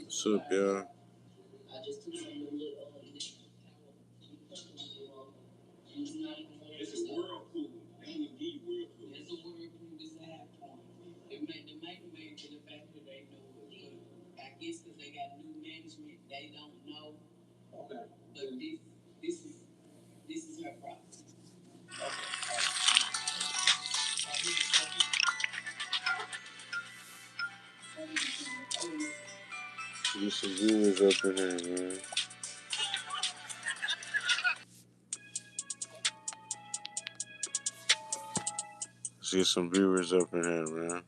What's up, y'all? It's a whirlpool. They don't even need whirlpool. It's a whirlpool. It's a half point. They might have made to the fact that they know it. But I guess because they got new management, they don't know. Okay. But this is her problem. Get some viewers up in here, man. Let's get some viewers up in here, man.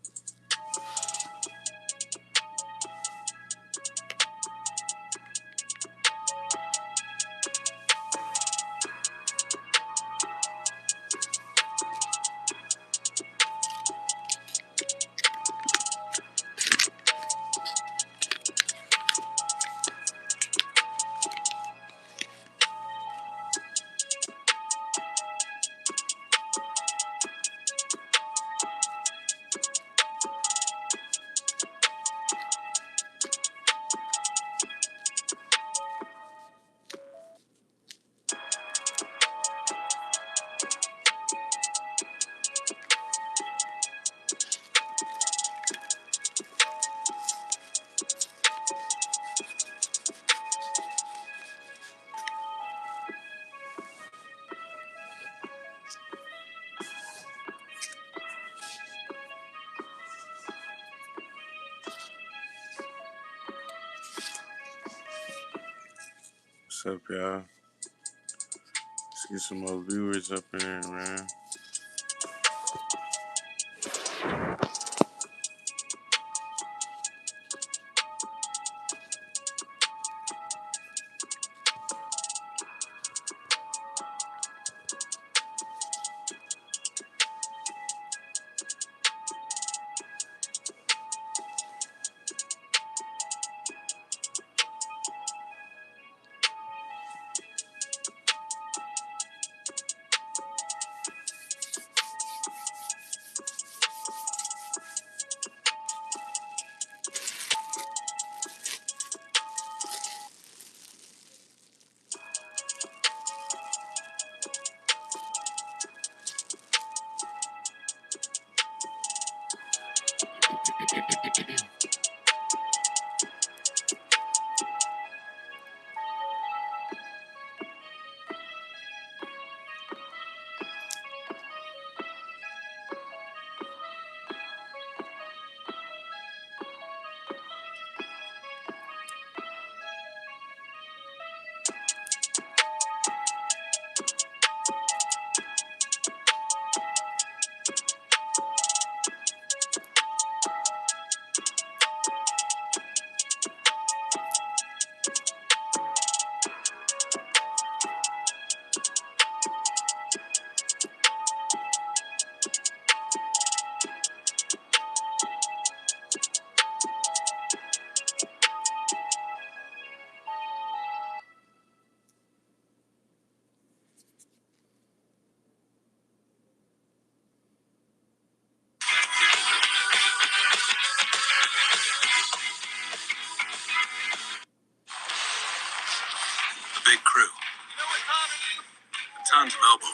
What's up, y'all? Let's get some more viewers up in here, man. Big crew. Tons of elbow room.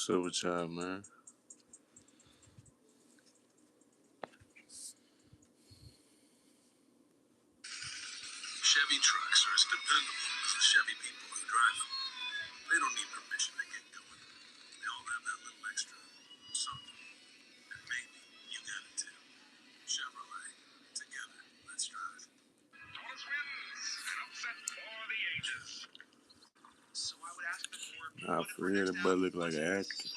What's up with y'all, man? Chevy trucks are as dependable as the Chevy people who drive them. They don't need permission to get going. They all have that little extra something. And maybe you got it too. Chevrolet. Together. Let's drive. Thomas wins. An upset for the ages. So I would ask before. I for real, the butt look like an actor.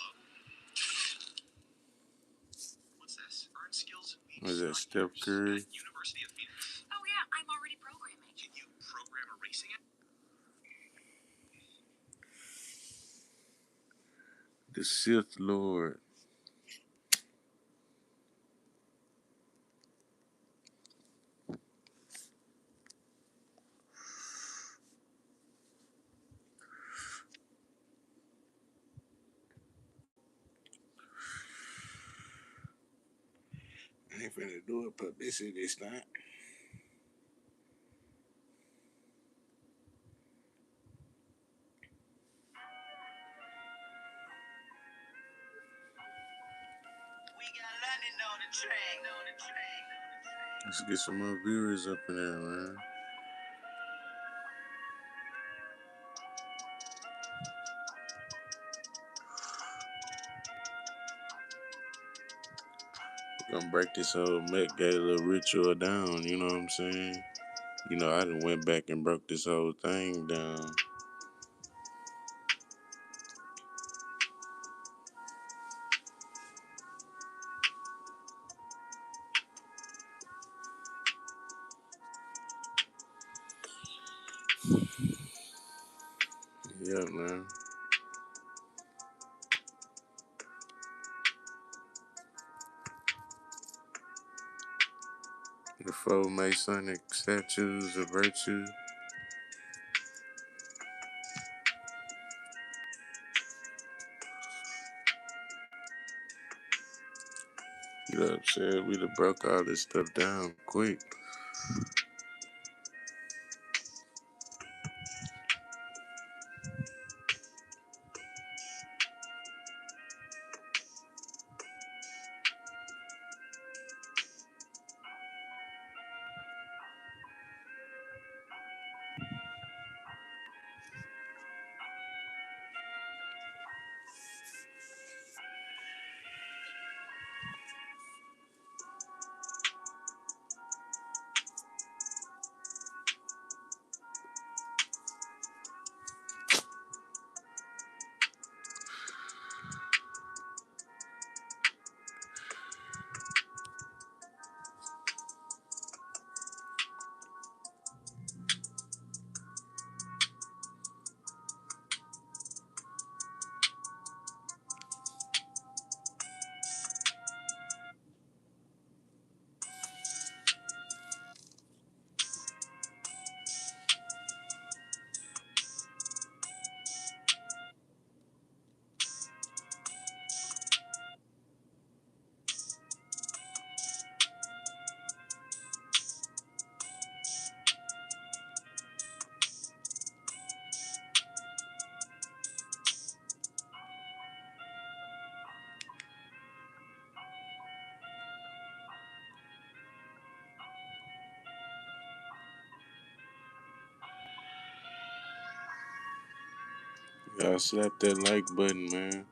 What's this? Earn skills. Was that Steph Curry? University of Phoenix. Oh yeah, I'm already programming. Can you program a racing app? The Sith Lord. I ain't finna do it publicity this time. We got London on the track. Let's get some more viewers up in there, man. We're gonna break this whole Met Gala ritual down, you know what I'm saying? You know, I done went back and broke this whole thing down. Yeah, man. The 4 Masonic statues of virtue. You know what I'm saying? We done broke all this stuff down quick. Y'all slap that like button, man.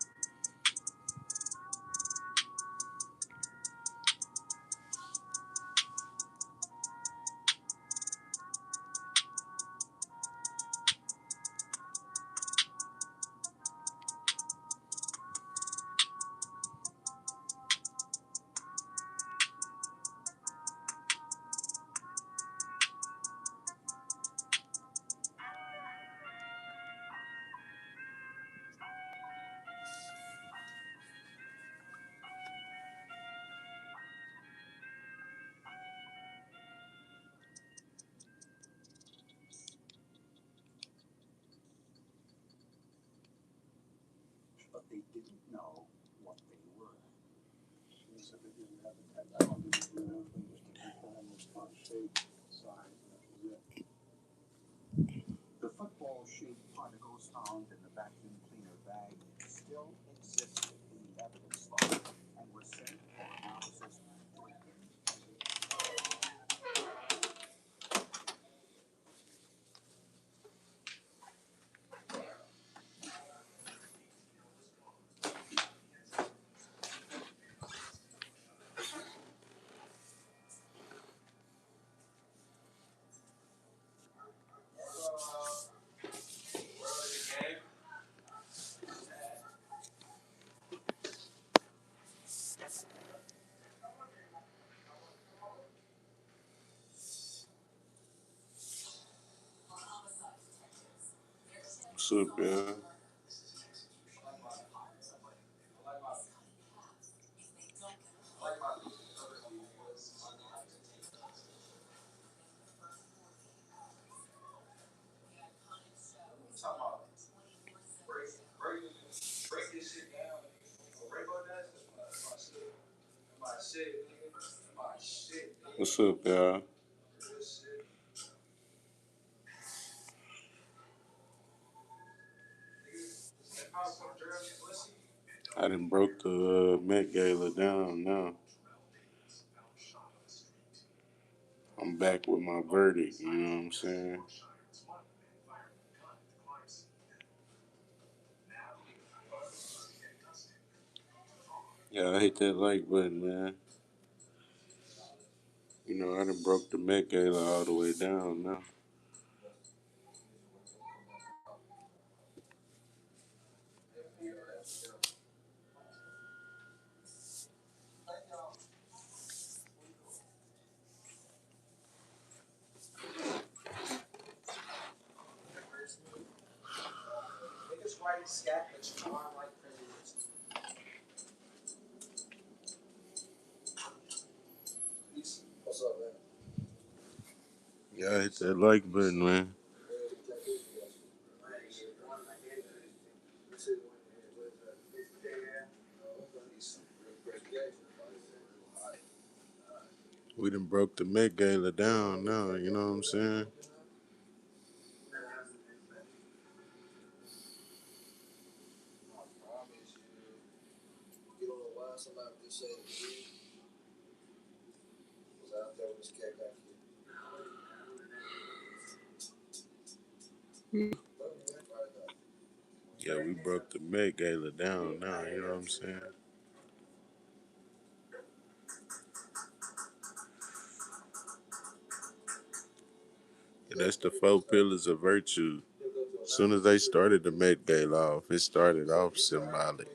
But they didn't know what they were. They said they didn't have the technology to do anything, just to confirm the spot shape, size, and that was it. The football-shaped particles found in the vacuum cleaner bag still exist. What's up, y'all? What's up, y'all? I done broke the Met Gala down now. I'm back with my verdict, you know what I'm saying? Yeah, I hit that like button, man. You know, I done broke the Met Gala all the way down now. Yeah, I hit that like button, man. We done broke the Met Gala down now, you know what I'm saying? Yeah, we broke the Met Gala down now, you know what I'm saying? And that's the four pillars of virtue. As soon as they started the Met Gala off, it started off symbolic.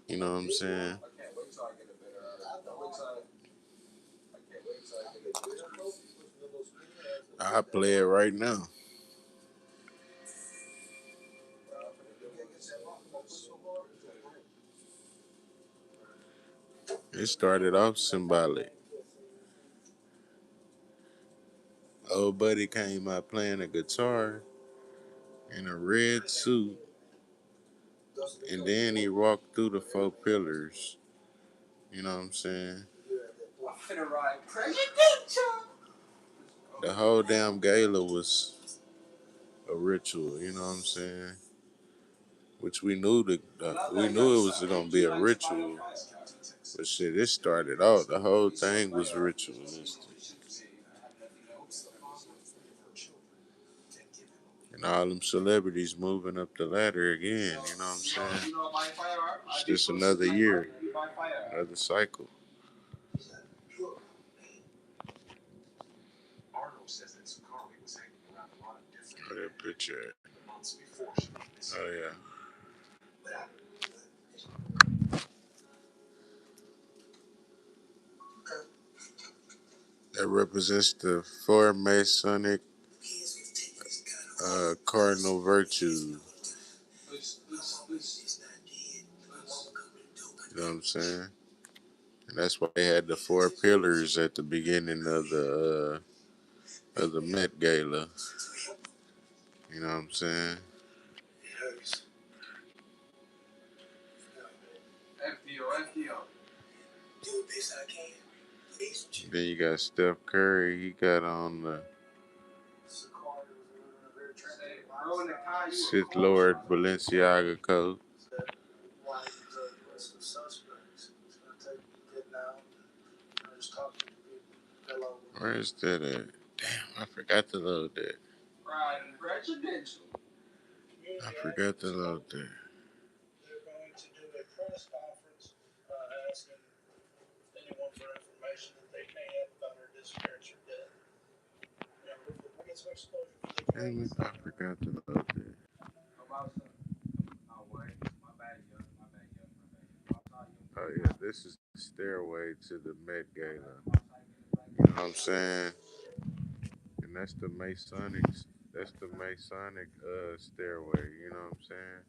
You know what I'm saying? I play it right now. It started off symbolic. Old buddy came out playing a guitar in a red suit, and then he walked through the four pillars. You know what I'm saying? The whole damn gala was a ritual. You know what I'm saying? Which we knew it was gonna be a ritual. But shit, it started out. The whole thing was ritualistic. And all them celebrities moving up the ladder again, you know what I'm saying? It's just another year, another cycle. Oh, that picture. Oh, yeah. That represents the four Masonic cardinal virtues. You know what I'm saying? And that's why they had the four pillars at the beginning of the Met Gala. You know what I'm saying? Then you got Steph Curry. He got on the Sith Lord Balenciaga coat. some suspects. It's gonna take you getting out and just talking to people. Fill over. Where is that at? Damn, I forgot to load that. Right, residential. I forgot to load that. They're going to do a press conference asking anyone for information that they may have about her disappearance or death. Yeah, we'll get some exposure for the Damn case. it, I forgot to load that. Oh yeah, this is the stairway to the Met Gala. You know what I'm saying? And that's the Masonic. That's the Masonic stairway. You know what I'm saying?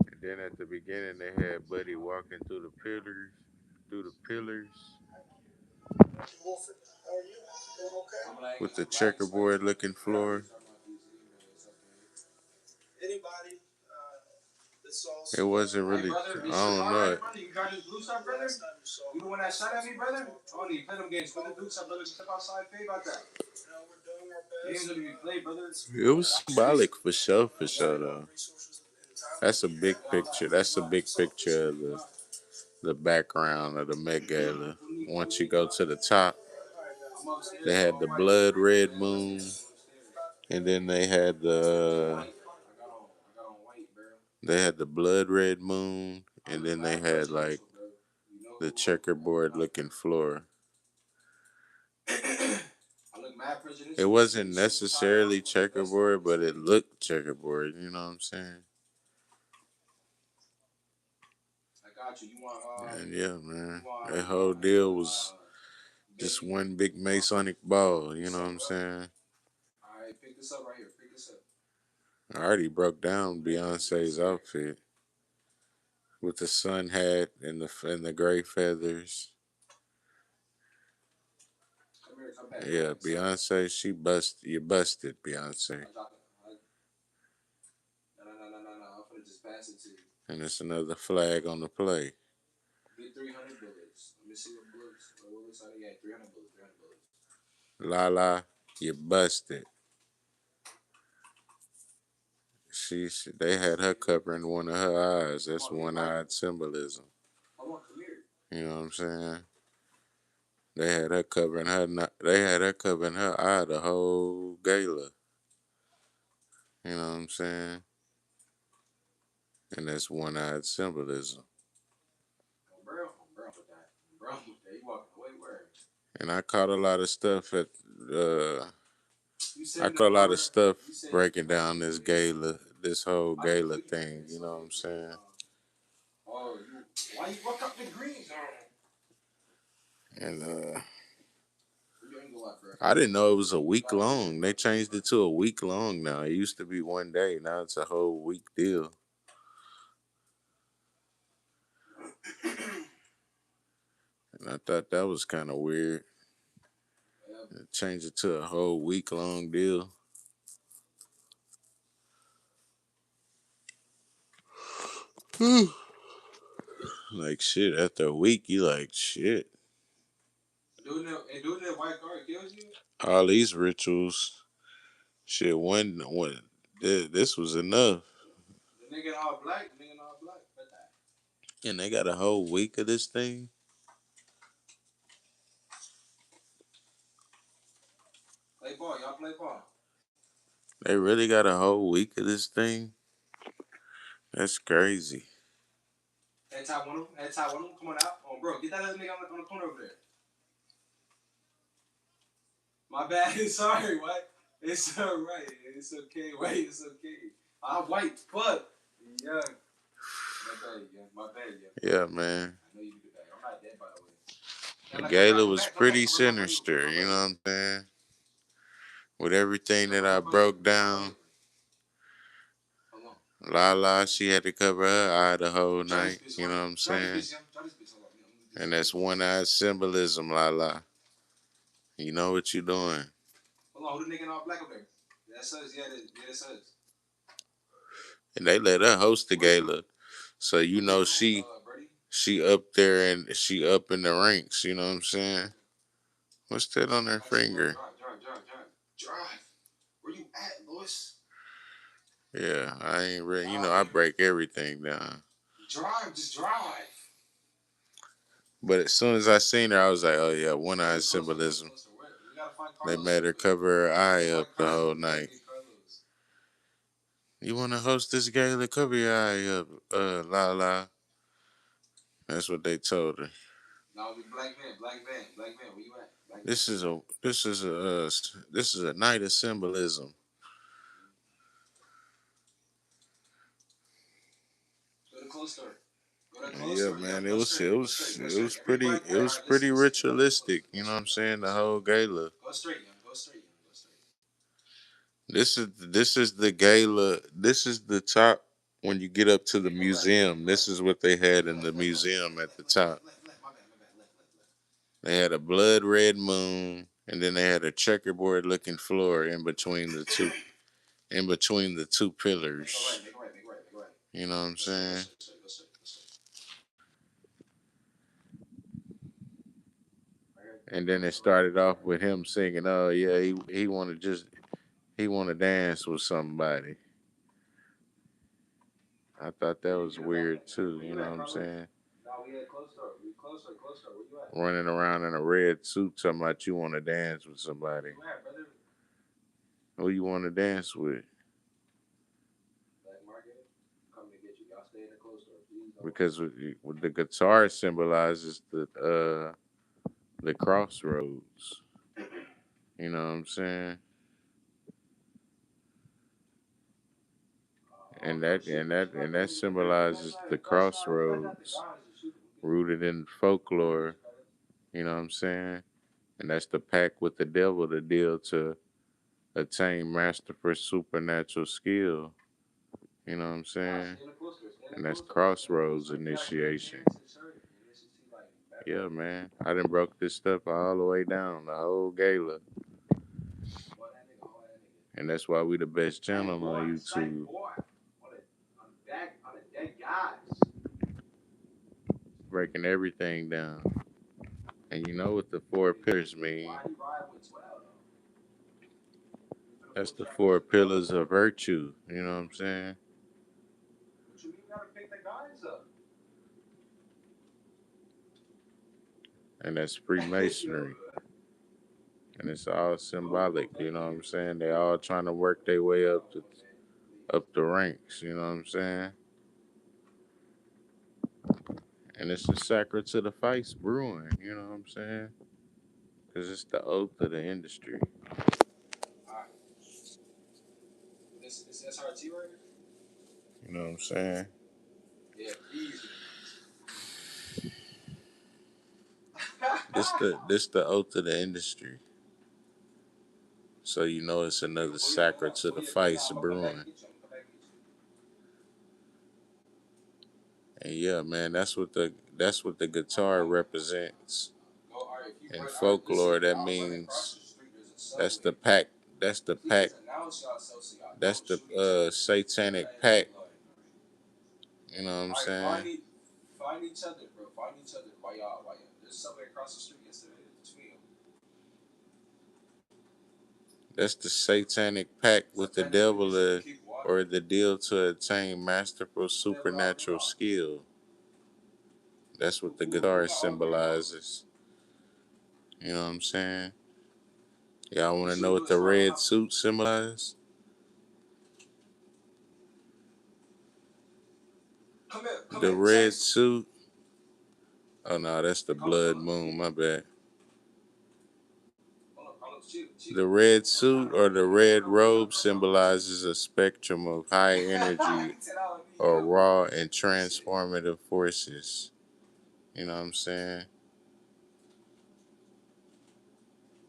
And then at the beginning they had Buddy walking through the pillars, through the pillars How are you? Doing okay? with the checkerboard looking floor. Anybody that saw It wasn't really. I don't know. You got his blue stuff, brother? You the one that shot at me, brother? Oh, you play them games. Put the blue stuff, brother. Step outside. Pay about that. We're doing our best. Games that we play, brother. It was symbolic for sure though. That's a big picture. That's a big picture of the background of the Met Gala. Once you go to the top, they had the blood red moon, and then they had the blood red moon, and then they had like the checkerboard looking floor. It wasn't necessarily checkerboard, but it looked checkerboard. You know what I'm saying? And yeah, man, that whole deal was just one big Masonic ball. You know what I'm saying? Alright, pick this up right here. Pick this up. I already broke down Beyonce's outfit with the sun hat and the gray feathers. Come here, come back. Yeah, Beyonce, she busted. You busted, Beyonce. No. I'm gonna just pass it to you. And it's another flag on the play. Get 300 bullets. Let me see what bullets. What bullets are they? Yeah, 300 bullets. 300 bullets. Lala, you busted. They had her covering one of her eyes. That's one-eyed symbolism. Come here. You know what I'm saying? They had her covering her. They had her covering her eye the whole gala. You know what I'm saying? And that's one-eyed symbolism. Bro, you walking away where? And I caught a lot of stuff breaking down this whole gala thing. You know what I'm saying? Oh, why you walk up the green zone? And I didn't know it was a week long. They changed it to a week long now. It used to be one day. Now it's a whole week deal. And I thought that was kind of weird. Change it to a whole week long deal. Like shit, after a week, you like shit. Doing that white car kills you? All these rituals, shit. One. This was enough. The nigga all black. The nigga all black. And they got a whole week of this thing. Play ball, y'all play ball. They really got a whole week of this thing. That's crazy. That's how one of them. That's how one of them coming out. Oh, bro, get that other nigga on the corner over there. My bad. Sorry, what? It's alright. It's okay. Wait, it's okay. I'm white. Fuck. Yeah. My bad, yeah. Yeah, man. I know you do that. I'm not dead, by the way. The gala was pretty sinister. You know what I'm saying? With everything that I broke down. Lala, she had to cover her eye the whole night. You know what I'm saying? And that's one-eyed symbolism, Lala. You know what you're doing. Hold on, who the nigga in all black up there? That's us, yeah, that's us. And they let her host the gala. So you know she up there and she up in the ranks, you know what I'm saying? What's that on her finger? Drive. Where you at, Lois? Yeah, I ain't ready. You know, I break everything down. Just drive. But as soon as I seen her, I was like, oh yeah, one eye symbolism. They made her cover her eye up the whole night. You want to host this gala? Cover your eye up, la la. That's what they told her. No, black man, where you at? This is a night of symbolism. Go to the clothes store. Go to the And clothes yeah, store. Yep, man, go straight. Go straight. Go straight. it was pretty ritualistic. You know what I'm saying? The whole gala. Go straight, young. Go straight, young. Go straight. This is the gala. This is the top when you get up to the museum. This is what they had in the museum at the top. They had a blood red moon, and then they had a checkerboard looking floor in between the two pillars. Make it right. You know what I'm saying? Go straight. And then it started off with him singing, "Oh yeah, he want to dance with somebody." I thought that was weird too. You know what I'm saying? No, we had clothes store. We close store. Where you at? Running around in a red suit, talking about you want to dance with somebody. Where you at, brother? Who you want to dance with? Black market. Coming to get you. Y'all stay in the clothes store, please. Because with the guitar symbolizes the crossroads. You know what I'm saying? And that symbolizes the crossroads rooted in folklore. You know what I'm saying? And that's the pact with the devil, the deal to attain masterful supernatural skill. You know what I'm saying? And that's crossroads initiation. Yeah, man. I done broke this stuff all the way down, the whole gala. And that's why we the best channel on YouTube. Breaking everything down. And you know what the four pillars mean? That's the four pillars of virtue. You know what I'm saying? What you mean you gotta pick the guys up? And that's Freemasonry. And it's all symbolic. You know what I'm saying? They all trying to work their way up the ranks. You know what I'm saying? And it's the sacred to the Feist brewing. You know what I'm saying? Because it's the oath of the industry. Alright. This SRT right here? You know what I'm saying? Yeah, easy. This the oath of the industry. So you know it's another sacred to the Feist brewing. And yeah, man, that's what the guitar represents. In folklore, that means that's the pact. That's the pact. That's the satanic pact. You know what I'm saying? Find each other, bro. Find each other. Why y'all? There's somebody across the street yesterday. Between them. That's the satanic pact with the devil, or the deal to attain masterful supernatural skill. That's what the guitar symbolizes. You know what I'm saying? Y'all want to know what the red suit symbolizes? The red suit. Oh no, that's the blood moon. My bad. The red suit or the red robe symbolizes a spectrum of high energy or raw and transformative forces. You know what I'm saying?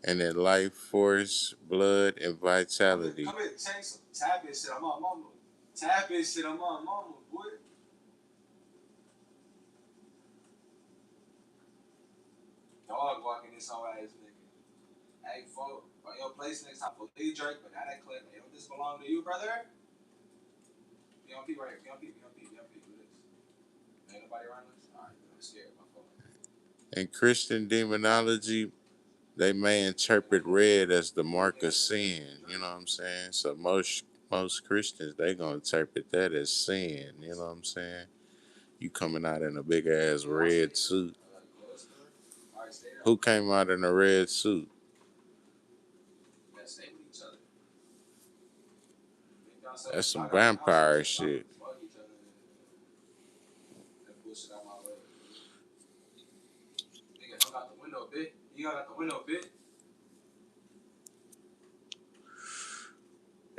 And then life force, blood, and vitality. Come here, change some. Tap it shit. I'm on mama. Tap it shit. I'm on mama, boy. Dog walking this whole ass nigga. Hey, folk, on your place next time. For you drink, but now that clip, hey, don't this belong to you, brother? PMP right here. PMP. Do this. Ain't nobody around us? Alright, I'm scared. My phone. In Christian demonology, they may interpret red as the mark of sin. You know what I'm saying? So most Christians, they gonna interpret that as sin. You know what I'm saying? You coming out in a big ass red suit. Who came out in a red suit? That's some vampire shit.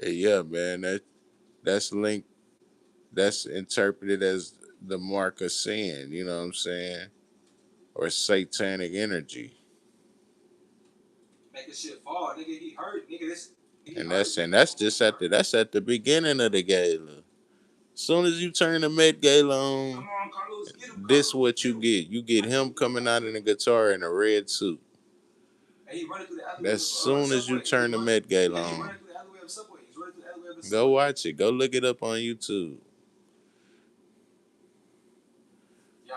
Yeah, man. That's linked. That's interpreted as the mark of sin. You know what I'm saying? Or satanic energy. Make this shit fall, nigga. He hurt, nigga. That's just at the beginning of the gala. Soon as you turn the Met Gala on, this what you get. You get him coming out in a guitar in a red suit. That's soon as you turn the Met Gala on. Go watch it. Go look it up on YouTube.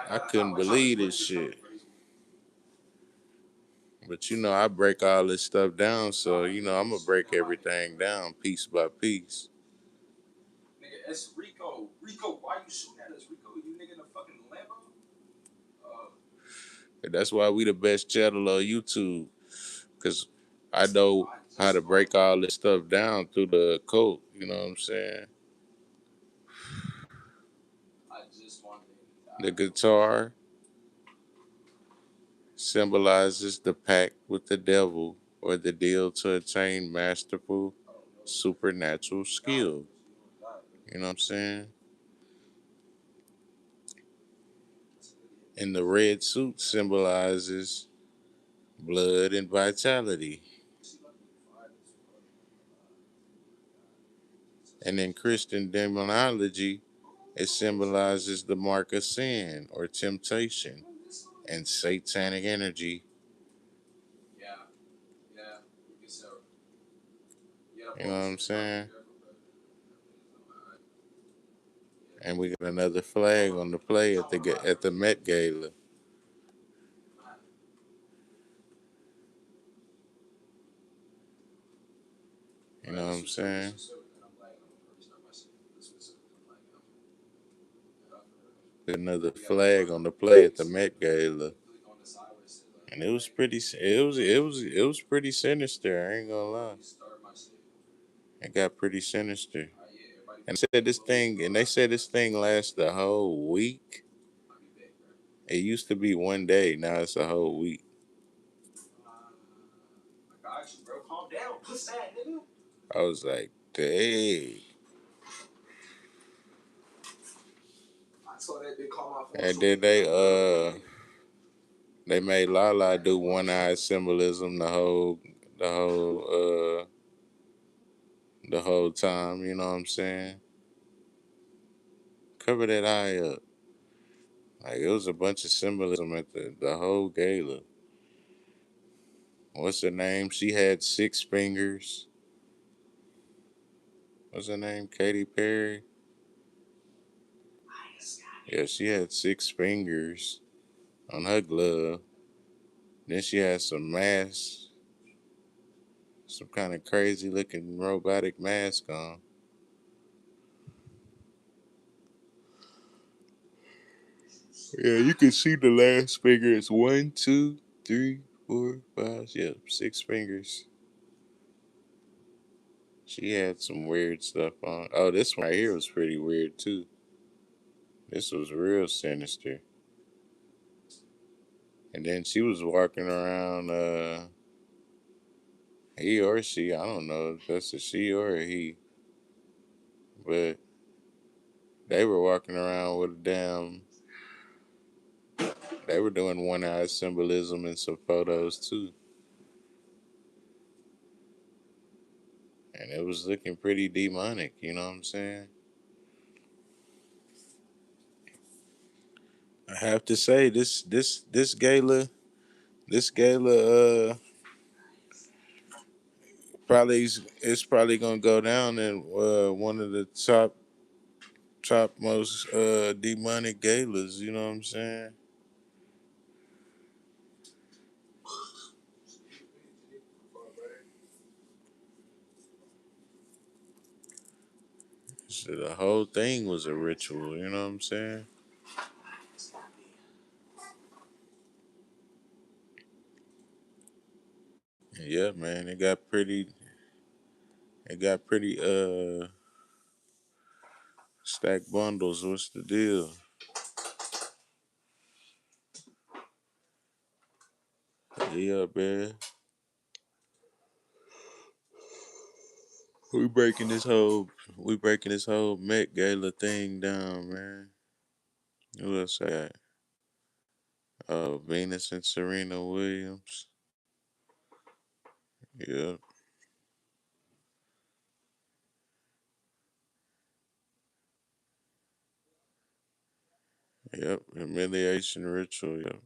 I couldn't believe this shit. But you know, I break all this stuff down, so you know, I'm gonna break everything down piece by piece. Nigga, it's Rico. Rico, why you shooting at us, Rico? You nigga in a fucking Lambo? That's why we the best channel on YouTube, cause I know how to break all this stuff down through the occult. You know what I'm saying? The guitar symbolizes the pact with the devil or the deal to attain masterful supernatural skill. You know what I'm saying? And the red suit symbolizes blood and vitality. And in Christian demonology, it symbolizes the mark of sin or temptation and satanic energy. You know what I'm saying? And we got another flag on the play at the Met Gala. You know what I'm saying? Another flag on the play at the Met Gala. And it was pretty sinister, I ain't gonna lie. It got pretty sinister. And they said this thing lasts the whole week. It used to be one day, now it's a whole week. I was like, dang. And then they made Lala do one eye symbolism the whole time, you know what I'm saying? Cover that eye up. Like it was a bunch of symbolism at the whole gala. What's her name? She had 6 fingers. What's her name? Katy Perry? Yeah, she had 6 fingers on her glove. Then she had some mask, some kind of crazy looking robotic mask on. Yeah, you can see the last finger is 1, 2, 3, 4, 5. Yeah, 6 fingers. She had some weird stuff on. Oh, this one right here was pretty weird too. This was real sinister. And then she was walking around, he or she, I don't know if that's a she or a he, but they were walking around with a they were doing one eye symbolism in some photos too. And it was looking pretty demonic, you know what I'm saying? I have to say this gala probably it's probably gonna go down in one of the top most demonic galas, you know what I'm saying? So the whole thing was a ritual, you know what I'm saying? Yeah, man, it got pretty stacked bundles. What's the deal? Yeah, man. We breaking this whole Met Gala thing down, man. Who else I got? Venus and Serena Williams. Yep, yep. Humiliation ritual. Yep.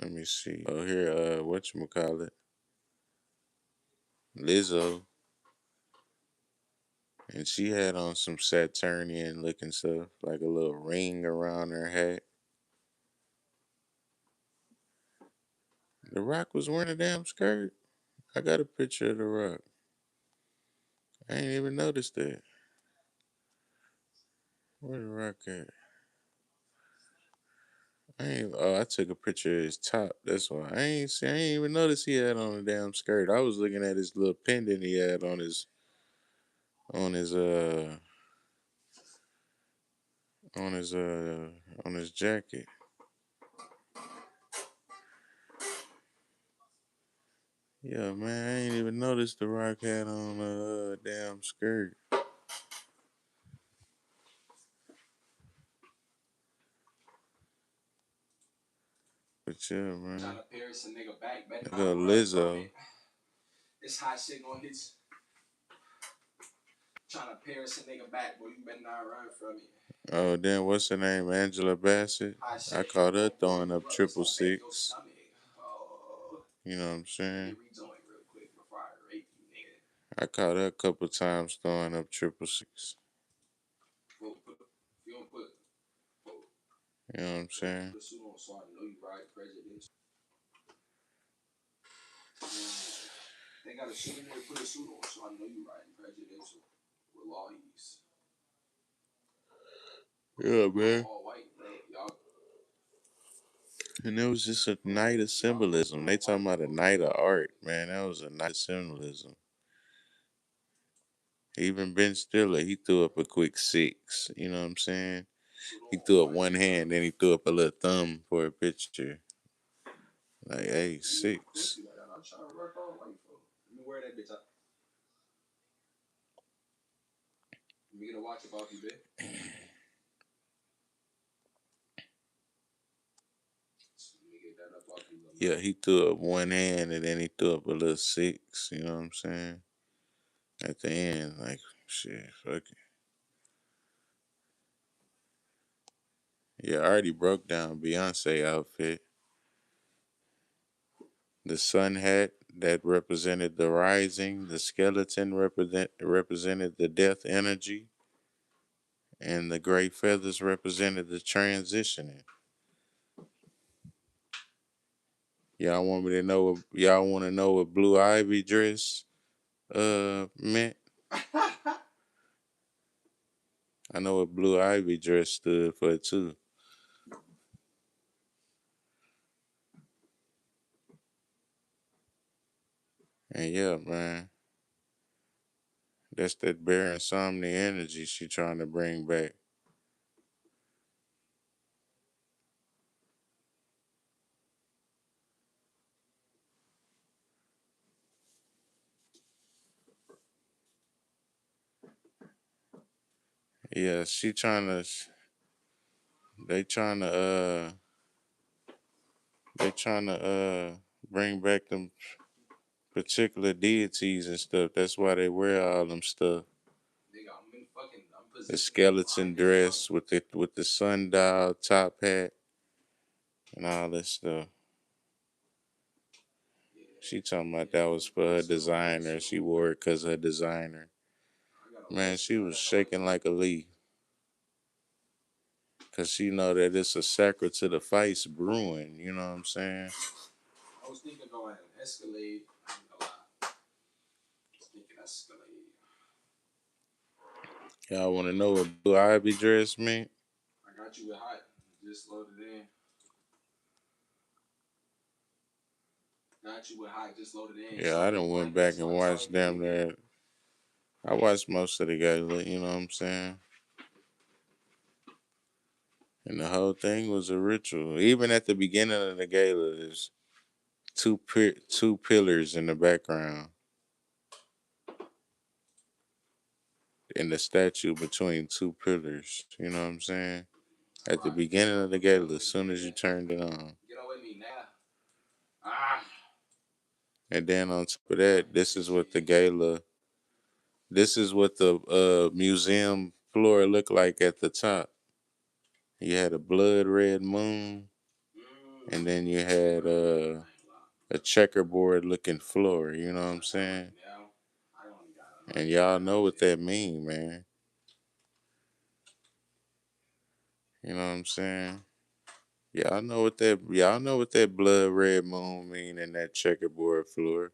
Let me see. Oh, here. Whatchamacallit? Lizzo, and she had on some Saturnian looking stuff, like a little ring around her hat. The Rock was wearing a damn skirt. I got a picture of The Rock. I ain't even noticed that. Where The Rock at? I took a picture of his top. That's why I ain't even noticed he had on a damn skirt. I was looking at his little pendant he had on his uh on his on his jacket. Yeah, man, I ain't even noticed The Rock had on a damn skirt. But yeah, man. Look at Lizzo. Oh, then what's her name? Angela Bassett. I caught her throwing up triple six. You know what I'm saying? I caught her a couple times throwing up triple six. You know what I'm saying? Yeah, man. And it was just a night of symbolism. They talking about a night of art, man. That was a night of symbolism. Even Ben Stiller, he threw up a quick six. You know what I'm saying? He threw up one hand, then he threw up a little thumb for a picture. Like, hey, six. Yeah, he threw up one hand and then he threw up a little six. You know what I'm saying? At the end, like, shit, fuck it. Yeah, I already broke down Beyonce outfit. The sun hat that represented the rising, the skeleton represented the death energy, and the gray feathers represented the transitioning. Y'all want to know what Blue Ivy dress meant? I know what Blue Ivy dress stood for too. And yeah, man, that's that Baron Somni energy she trying to bring back. Yeah, they trying to they trying to bring back them particular deities and stuff. That's why they wear all them stuff. The skeleton dress with the sundial top hat and all that stuff. She talking about that was for her designer. She wore it because her designer. Man, she was shaking like a leaf. Cause she know that it's a sacred to the face brewing. You know what I'm saying? Y'all want to know what blue ivy dress meant? I got you with hot. Just loaded in. Got you with hot. Just loaded in. Yeah, I done went back and watched damn that. I watched most of the gala, you know what I'm saying? And the whole thing was a ritual. Even at the beginning of the gala, there's two pillars in the background, in the statue between two pillars. You know what I'm saying? At the beginning of the gala, as soon as you turned it on. And then on top of that, this is what the museum floor looked like at the top. You had a blood red moon, and then you had a checkerboard looking floor. You know what I'm saying? And y'all know what that mean, man. You know what I'm saying? Y'all know what that blood red moon mean and that checkerboard floor.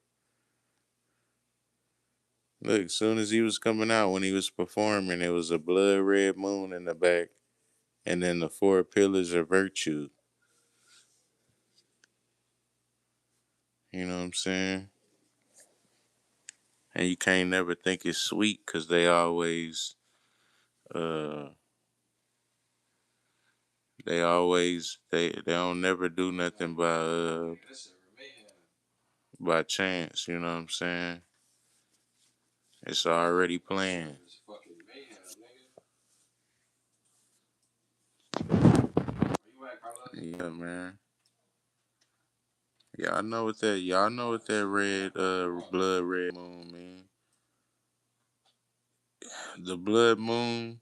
Look, as soon as he was coming out, when he was performing, it was a blood red moon in the back, and then the four pillars of virtue. You know what I'm saying? And you can't never think it's sweet because uh, they don't never do nothing by chance. You know what I'm saying? It's already planned. Yeah, man. Y'all know what that red blood red moon mean. The blood moon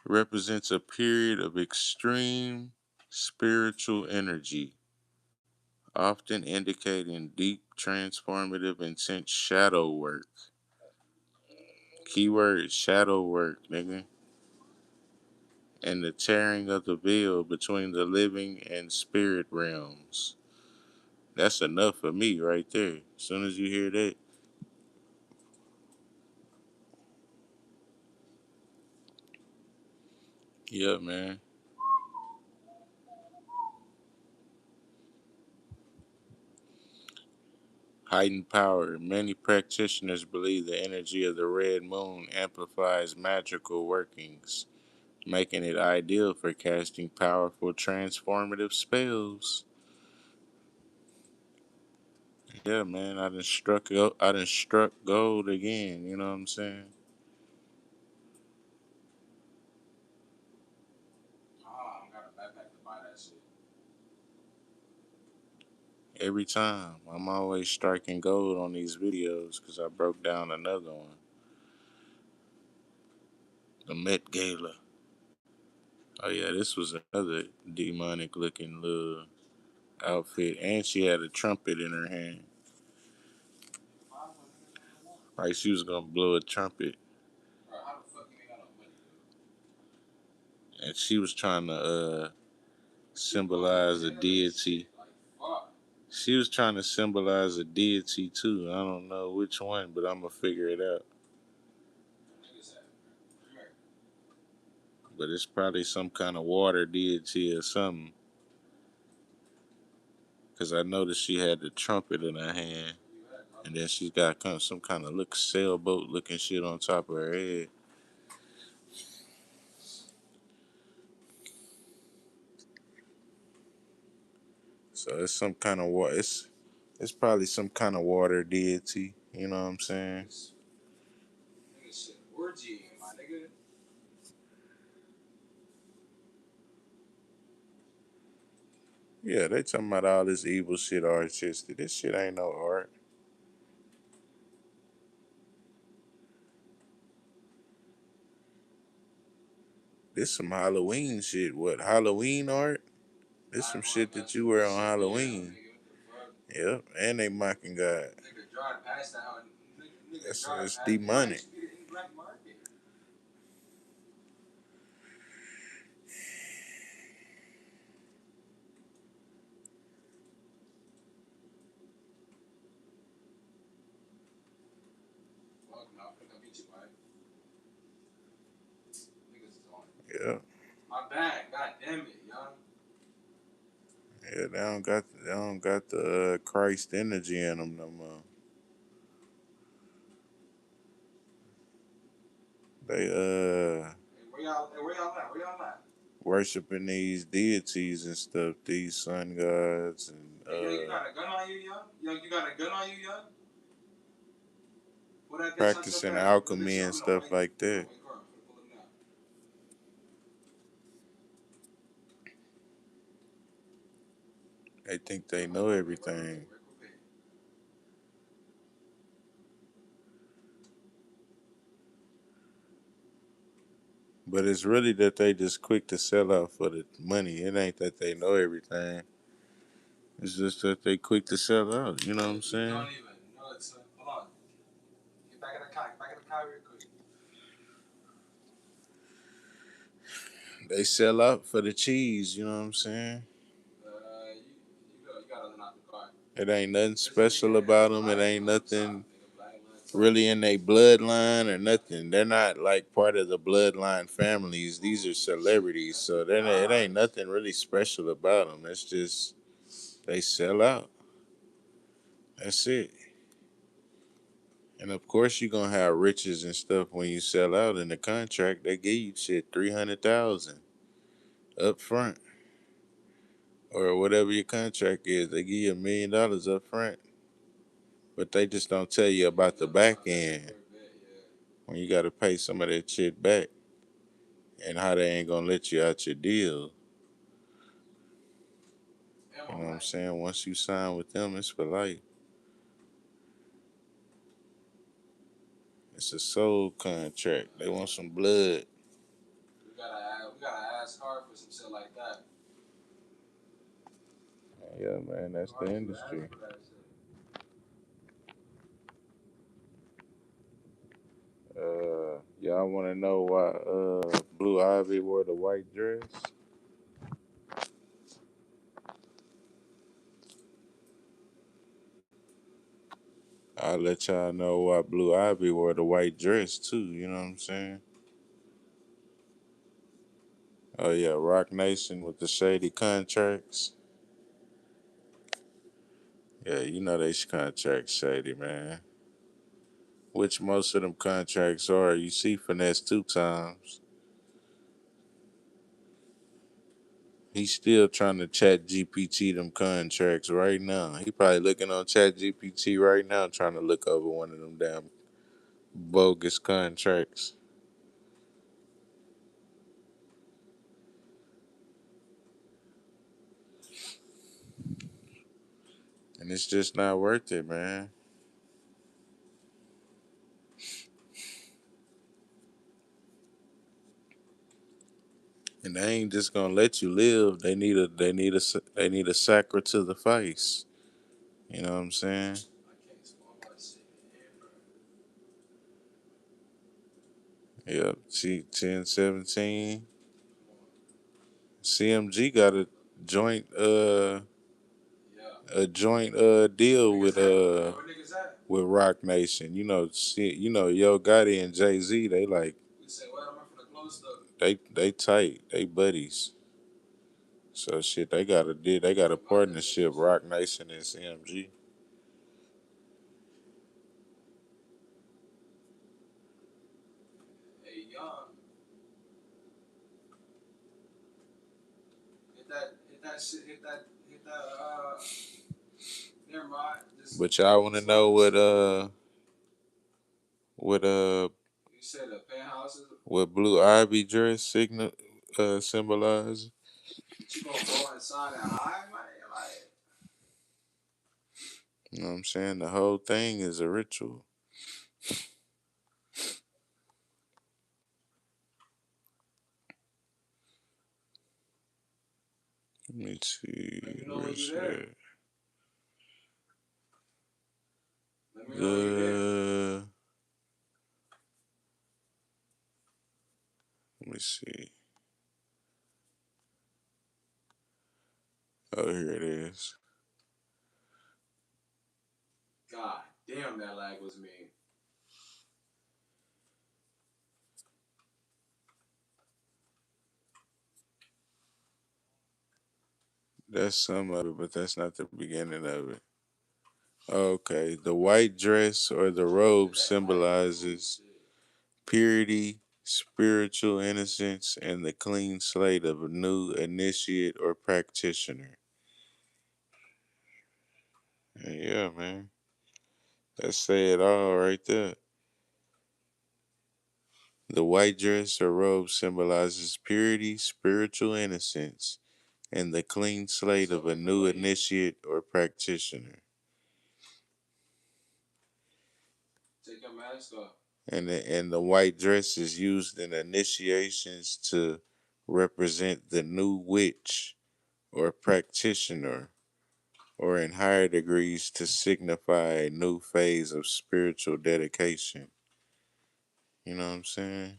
represents a period of extreme spiritual energy, often indicating deep transformative intense shadow work. Keyword shadow work, nigga. And the tearing of the veil between the living and spirit realms. That's enough for me right there. As soon as you hear that, yeah, man. Heightened power. Many practitioners believe the energy of the red moon amplifies magical workings, making it ideal for casting powerful transformative spells. Yeah, man, I done struck gold again, you know what I'm saying? Every time. I'm always striking gold on these videos because I broke down another one. The Met Gala. Oh yeah, this was another demonic looking little outfit. And she had a trumpet in her hand. Like she was gonna blow a trumpet. And she was trying to symbolize a deity. She was trying to symbolize a deity too. I don't know which one, but I'm gonna figure it out. But it's probably some kind of water deity or something. Cause I noticed she had the trumpet in her hand, and then she's got some kind of sailboat looking shit on top of her head. So it's some kind of water. It's probably some kind of water deity. You know what I'm saying? Yeah, they talking about all this evil shit artistic. This shit ain't no art. This some Halloween shit. What, Halloween art? This some shit that you wear on Halloween. Yep, and they mocking God. It's demonic. Yeah. My bad. God damn it, young. Yeah, they don't got the Christ energy in them no more. They Where y'all at? Where y'all at? worshiping these deities and stuff, these sun gods and Hey, yo, you got a gun on you, young? Yo, you got a gun on you, young? Put that bitch on your practicing back. Put alchemy this and on. No, stuff wait. like No, that. wait, girl. Pull him now. They think they know everything. But it's really that they just quick to sell out for the money. It ain't that they know everything. It's just that they quick to sell out. You know what I'm saying? Don't even. No, it's hold on. Get back in the car. Get back in the car real quick. They sell out for the cheese. You know what I'm saying? You gotta learn out the car. It ain't nothing special about them. It ain't nothing really in their bloodline or nothing. They're not like part of the bloodline families. These are celebrities, so then it ain't nothing really special about them. It's just they sell out. That's it. And of course, you're gonna have riches and stuff when you sell out in the contract. They give you shit 300,000 up front or whatever your contract is. They give you $1 million up front, but they just don't tell you about the back end when you got to pay some of that shit back and how they ain't gonna let you out your deal. You know what I'm saying? Once you sign with them, it's for life. It's a soul contract. They want some blood. We gotta ask hard for some shit like that. Yeah, man, that's the industry. Y'all want to know why Blue Ivy wore the white dress? I'll let y'all know why Blue Ivy wore the white dress too. You know what I'm saying? Oh yeah, Rock Nation with the shady contracts. Yeah, you know they contract shady, man. Which most of them contracts are. You see Finesse 2 times. He's still trying to chat GPT them contracts right now. He probably looking on chat GPT right now trying to look over one of them damn bogus contracts. And it's just not worth it, man. And they ain't just gonna let you live. They need a sacre to the face. You know what I'm saying? Yep. See, 1017. CMG got joint uh a joint deal with Rock Nation. Yo Gotti and Jay Z. They like they tight. They buddies. So shit, they got a partnership. Rock Nation and CMG. Hey, young. Hit that shit. Hit that. Never mind. But y'all want to know what You said the penthouses. what Blue Ivy dress symbolize? You gonna go inside and hide, man? Like, You know what I'm saying? The whole thing is a ritual. Let me see. let me know when Where's you there. that? Let me know when you there. Let me see. Oh, here it is. God damn, that lag was mean. That's some of it, but that's not the beginning of it. Okay, the white dress or the robe symbolizes purity, spiritual innocence, and the clean slate of a new initiate or practitioner. Yeah, man. That say it all right there. The white dress or robe symbolizes purity, spiritual innocence, and the clean slate of a new initiate or practitioner. Take your mask off. And the white dress is used in initiations to represent the new witch or practitioner, or in higher degrees to signify a new phase of spiritual dedication. You know what I'm saying?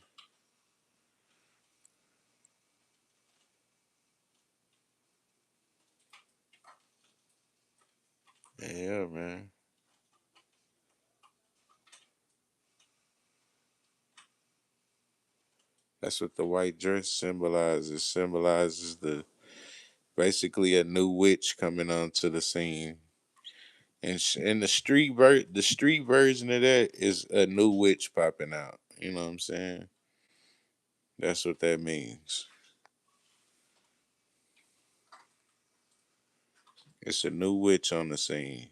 Yeah, man. That's what the white dress symbolizes. It symbolizes the basically a new witch coming onto the scene. And the street version of that is a new witch popping out. You know what I'm saying? That's what that means. It's a new witch on the scene.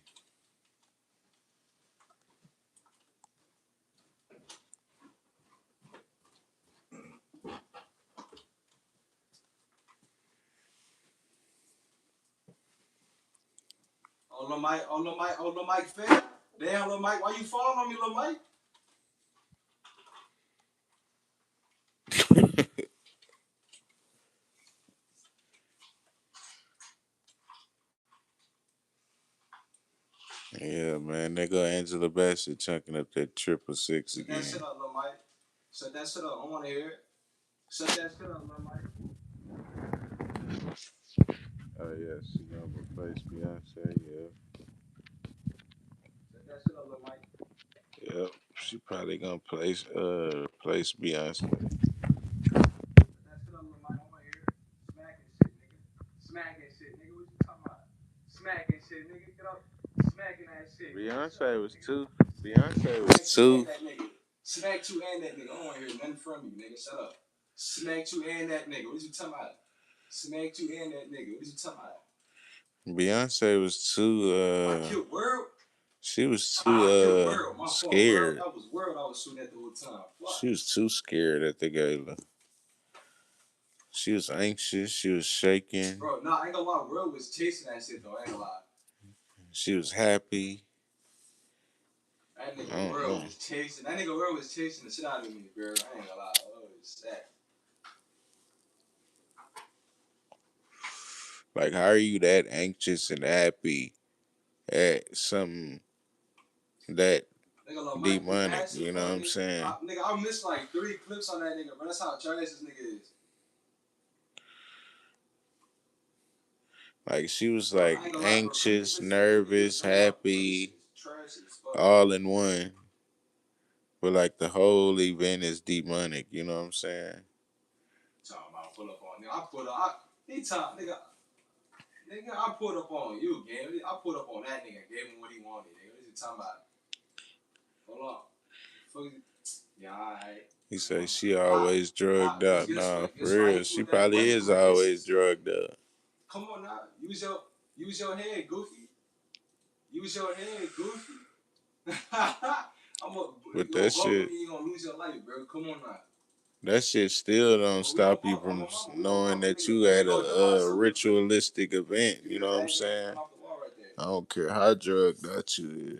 Oh, little Mike. Oh, little Mike. Oh, little Mike fell. Damn, little Mike. Why you falling on me, little Mike? Yeah, man. There go Angela Bassett chunking up that 666 Set that again. shit up, little Mike. Set that shit up. I want to hear it. Set that shit up, little Mike. Oh yeah, she gonna replace Beyonce. Yeah, Set that shit up, little Mike. yep. She probably gonna place Beyonce. Set that shit up, little Mike. I want to hear it. Smacking shit, nigga. Smacking shit, nigga. What you talking about? Smacking shit, nigga. Get up. Smacking that shit. Beyonce was Nigga. too. Beyonce was Smack two too. and that nigga. Smack two and that nigga. I don't want to hear nothing from you, nigga. Shut up. Smack two and that nigga. What you talking about? Smack two and that nigga. What you talking about? Beyonce was too. I killed World. She was I killed too World. My fault. World. scared. That was World I was shooting at the whole time. Fuck. She was too scared at the gala. She was anxious. She was shaking. Bro, nah, I ain't gonna lie. World was chasing that shit though. I ain't gonna lie. She was happy. That I nigga don't World know. was chasing. That nigga World was chasing the shit out of me, bro. I ain't gonna lie. Oh, that. Like, how are you that anxious and happy at something that Nigga, little Mike be demonic? acid You know what I'm funny. saying? Nigga, I missed like 3 clips on that nigga, bro. That's how trash this nigga is. Like, she was Bro, I like ain't gonna lie, bro. Come anxious, listen to this nigga. nervous, happy, Trash as fuck. all in one. But like the whole event is demonic. You know what I'm saying? Talking about pull up on nigga. I put up. Nigga, I put up on you, gang. I put up on that nigga. Gave him what he wanted, nigga. What is he talking about? Hold on. Fuck. Yeah, alright. He say she always drugged out. Guess Nah, what? for Guess what I real, hit you she with that probably white is boy always kisses? drugged up. Come on now. Use your head, Goofy. Use your head, Goofy. But You gonna that go with shit, me, you gonna lose your life, bro. Come on now. that shit still don't But we gonna stop you pump on from my mama. We gonna knowing pump a that nigga. you There at you go, Jamal. a Super clip. ritualistic event. Give You me know the what I'm bag, nigga. saying? Come off the wall right there. I don't care how drugged out you is.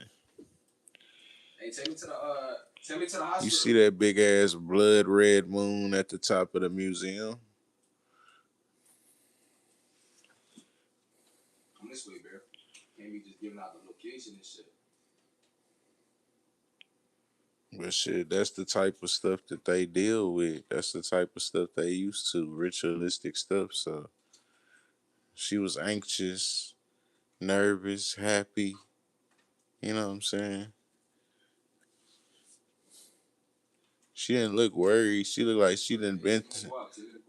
Hey, take me to the You hospital. see that big ass blood red moon at the top of the museum? Come this way, bro. Can't be just giving out the location and shit. But shit, that's the type of stuff that they deal with. That's the type of stuff they used to, ritualistic stuff. So she was anxious, nervous, happy. You know what I'm saying? She didn't look worried. She looked like she done been.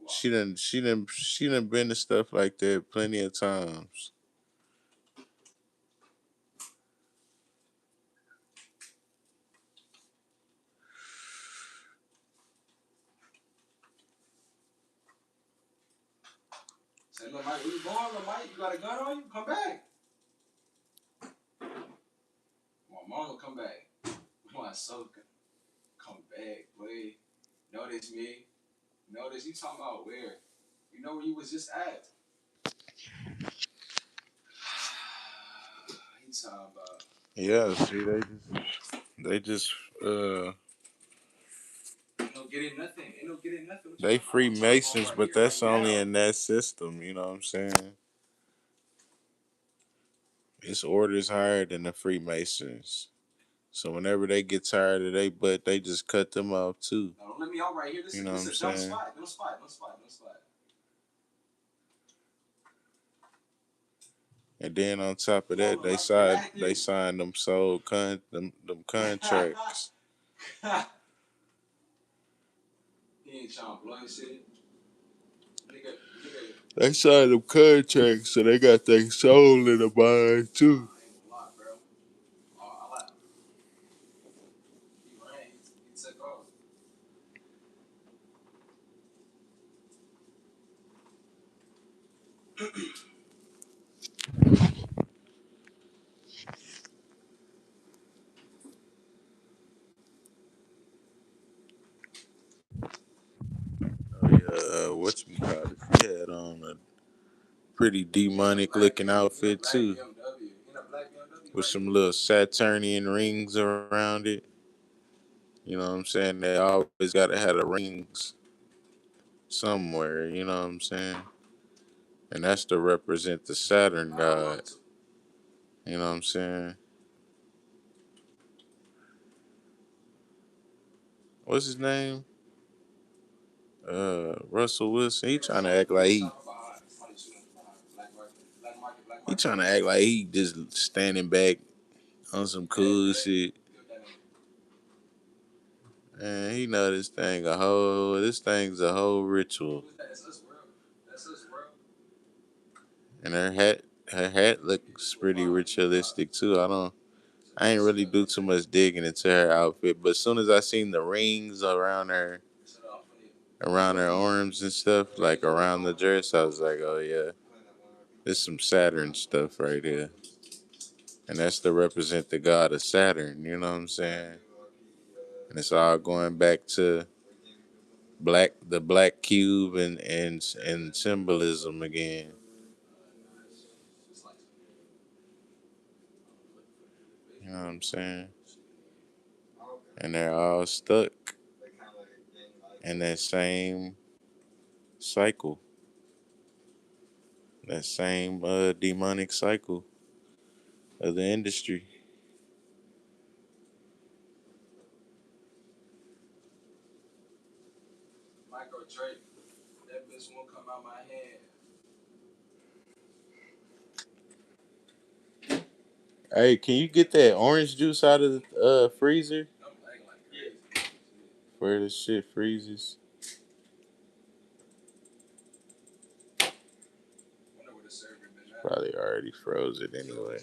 She done been to stuff like that plenty of times. Say, look, Mike, where you going, little Mike? You got a gun on you? Come back. My mom will come back. My son come back, boy. Notice me. Notice you talking about where? You know where you was just at. He talking about. Yeah, see, they just Ain't no getting nothing. Ain't no getting nothing. they Freemasons, but that's only in that system. You know what I'm saying? It's orders higher than the Freemasons. So whenever they get tired of they butt, they just cut them off too. No, don't let me out right here. This You know what I'm is a dumb saying? spot. No spot. No spot. No spot. And then on top of that, they signed them them contracts. He ain't trying to blow his shit. Nigga. They signed them contracts, so they got their soul in the mind too. I ain't gonna lie, bro. I like. He ran. He took off. Oh yeah, whatchamacallit? She had on a pretty demonic looking outfit too, with some little Saturnian rings around it. You know what I'm saying? They always gotta have the rings somewhere. You know what I'm saying? And that's to represent the Saturn god. You know what I'm saying? What's his name? Russell Wilson. He trying to act like he trying to act like he just standing back on some cool shit. Man, he know this thing's a whole ritual. And her hat looks pretty ritualistic too. I ain't really do too much digging into her outfit, but as soon as I seen the rings around her arms and stuff, like around the dress, I was like, oh yeah, this some Saturn stuff right here. And that's to represent the god of Saturn, you know what I'm saying? And it's all going back to the black cube and symbolism again. You know what I'm saying? And they're all stuck in that same cycle, that same demonic cycle of the industry. Micro Drake. That bitch won't come out my head. Hey, can you get that orange juice out of the freezer I'm acting like crazy. where the shit freezes? Wonder where the server been at. Probably already froze it anyway.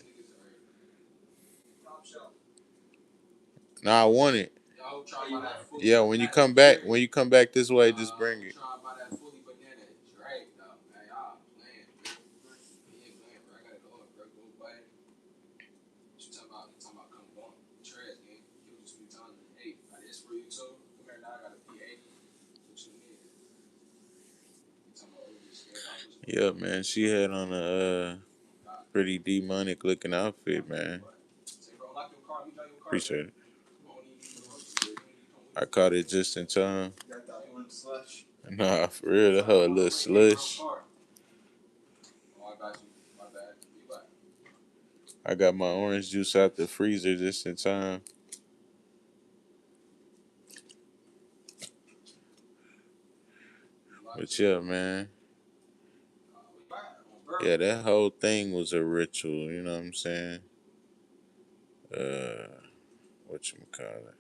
No, I want it. Yeah, when you come back this way, just bring it. Trying to buy that fully banana Drake though. Man, y'all playing, bro. He ain't playing, bro. I got it all, bro. Go buy it. What you talking about? You talking about come on. Trash, gang. Killed you 2 times. Hey, I did this for you too. Come here now. I got a P80. What you need? You talking about over scared? Yeah, man, she had on a pretty demonic looking outfit, man. Appreciate it. I caught it just in time. Nah, for real, that whole little slush. I got my orange juice out the freezer just in time. But yeah, man. Yeah, that whole thing was a ritual, you know what I'm saying? Whatchamacallit.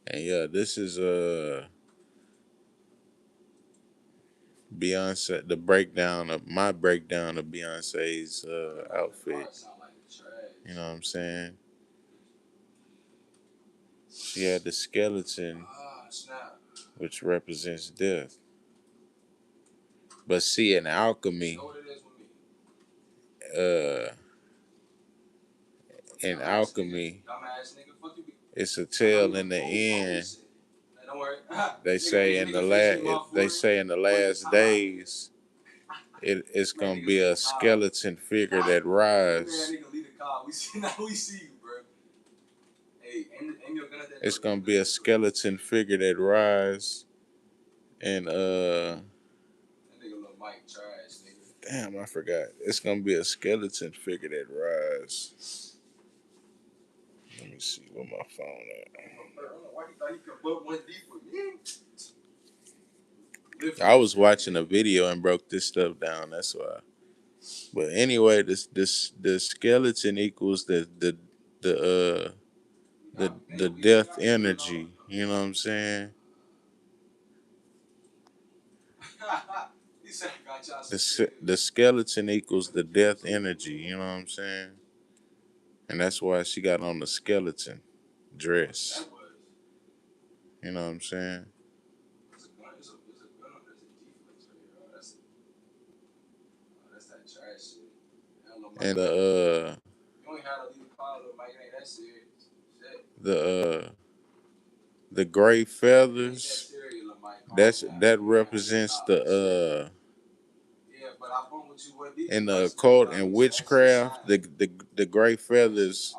And yeah, this is Beyonce. The breakdown of Beyonce's outfit. You know what I'm saying? She had the skeleton, which represents death. But see, uh, in alchemy, it's a tale in the end. They say in the last days, it's gonna be a skeleton figure that rise. It's gonna be a skeleton figure that rise, and damn, I forgot. It's gonna be a skeleton figure that rise. Let me see where my phone at. I was watching a video and broke this stuff down. That's why. But anyway, this the skeleton equals the the death energy. You know what I'm saying? The skeleton equals the death energy. You know what I'm saying? And that's why she got on the skeleton dress. You know what I'm saying? And the the gray feathers, that represents the in the occult and witchcraft, the gray feathers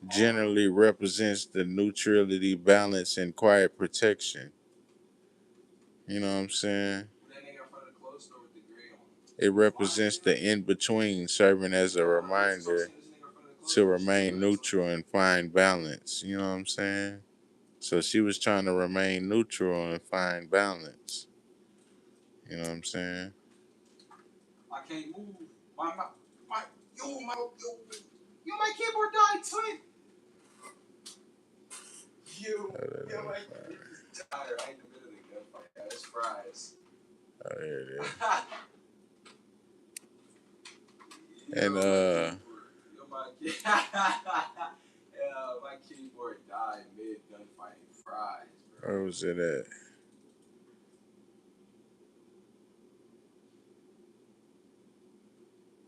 generally represents the neutrality, balance, and quiet protection. You know what I'm saying? It represents the in between, serving as a reminder to remain neutral and find balance. You know what I'm saying? So she was trying to remain neutral and find balance. You know what I'm saying? I can't move. My keyboard died, twin. My keyboard just died. I ain't the middle of the gunfight. That's fries. Oh, here it is. And my keyboard died mid gunfight. Fries, bro. Where was it at?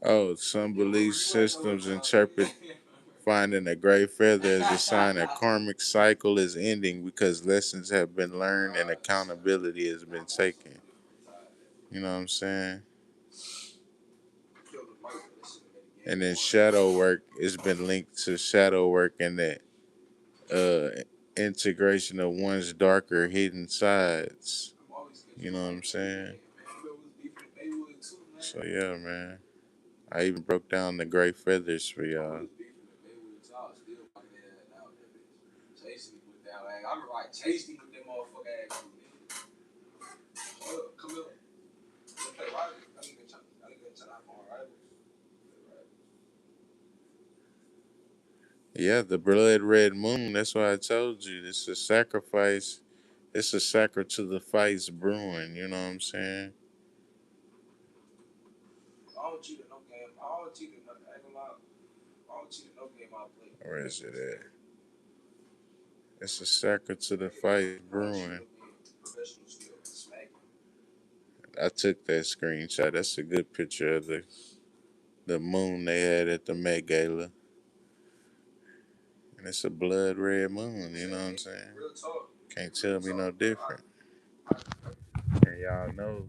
Oh, some belief systems interpret finding a gray feather as a sign a karmic cycle is ending because lessons have been learned and accountability has been taken. You know what I'm saying? And then shadow work has been linked to shadow work and the integration of one's darker hidden sides. You know what I'm saying? So yeah, man. I even broke down the gray feathers for y'all. Yeah, the blood red moon. That's why I told you. It's a sacrifice. It's a sacred to the fights brewing. You know what I'm saying? Where is it at? It's a sacred to the fight brewing. I took that screenshot. That's a good picture of the moon they had at the Met Gala. And it's a blood red moon, you know what I'm saying? Can't tell me no different. And y'all know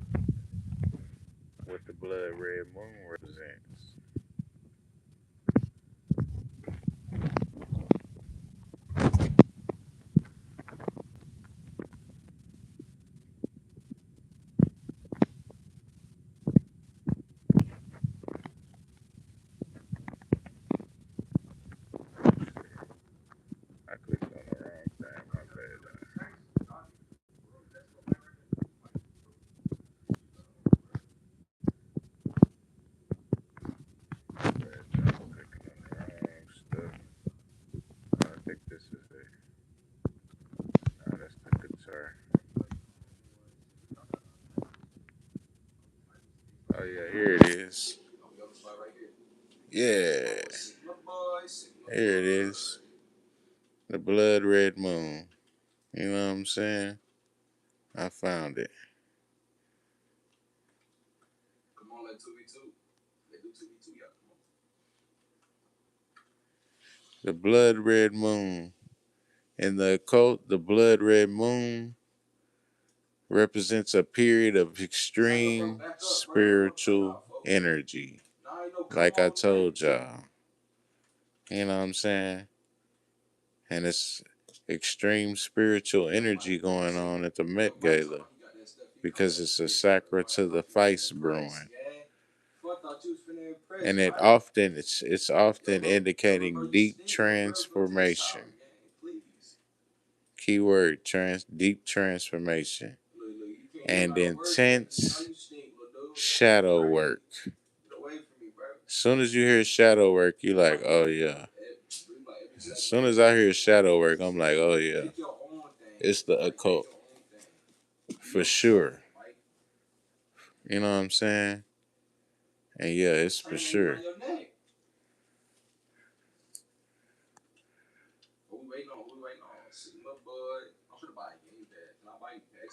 what the blood red moon represents. I clicked on the wrong thing, my bad. Yeah. Here it is. The blood red moon. You know what I'm saying? I found it. Come on, let 2v2. Let do 2v2, y'all. Come on. The blood red moon. In the occult, the blood red moon represents a period of extreme spiritual energy. Like I told y'all. You know what I'm saying? And it's extreme spiritual energy going on at the Met Gala because it's a sacra to the Feist brewing. And it's often indicating deep transformation. Keyword deep transformation and intense shadow work. As soon as you hear shadow work, you like, oh yeah. As soon as I hear shadow work, I'm like, oh yeah. It's the occult. For sure. You know what I'm saying? And yeah, it's for sure.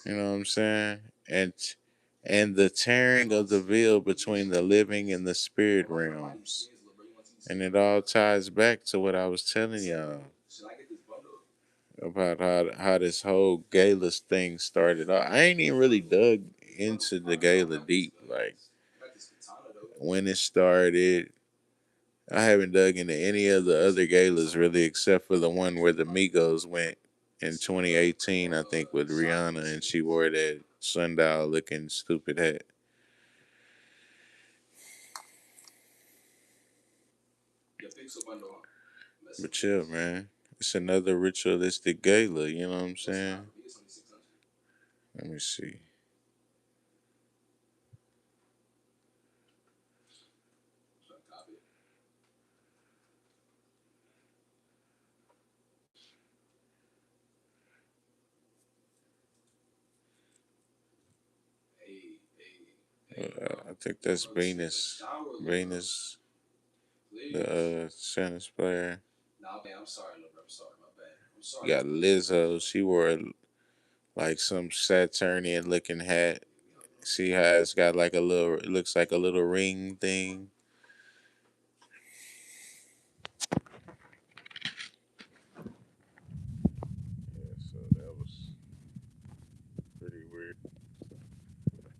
You know what I'm saying? And the tearing of the veil between the living and the spirit realms. And it all ties back to what I was telling y'all about how this whole gala thing started out. I ain't even really dug into the gala deep, like when it started. I haven't dug into any of the other galas really, except for the one where the Migos went in 2018, I think, with Rihanna, and she wore that sundial looking stupid hat. But chill, man. It's another ritualistic gala, you know what I'm saying? Let me see. I think that's Venus. Venus, the tennis player. You got Lizzo. She wore like some Saturnian looking hat. See how it's got like a little, it looks like a little ring thing. Yeah, so that was pretty weird.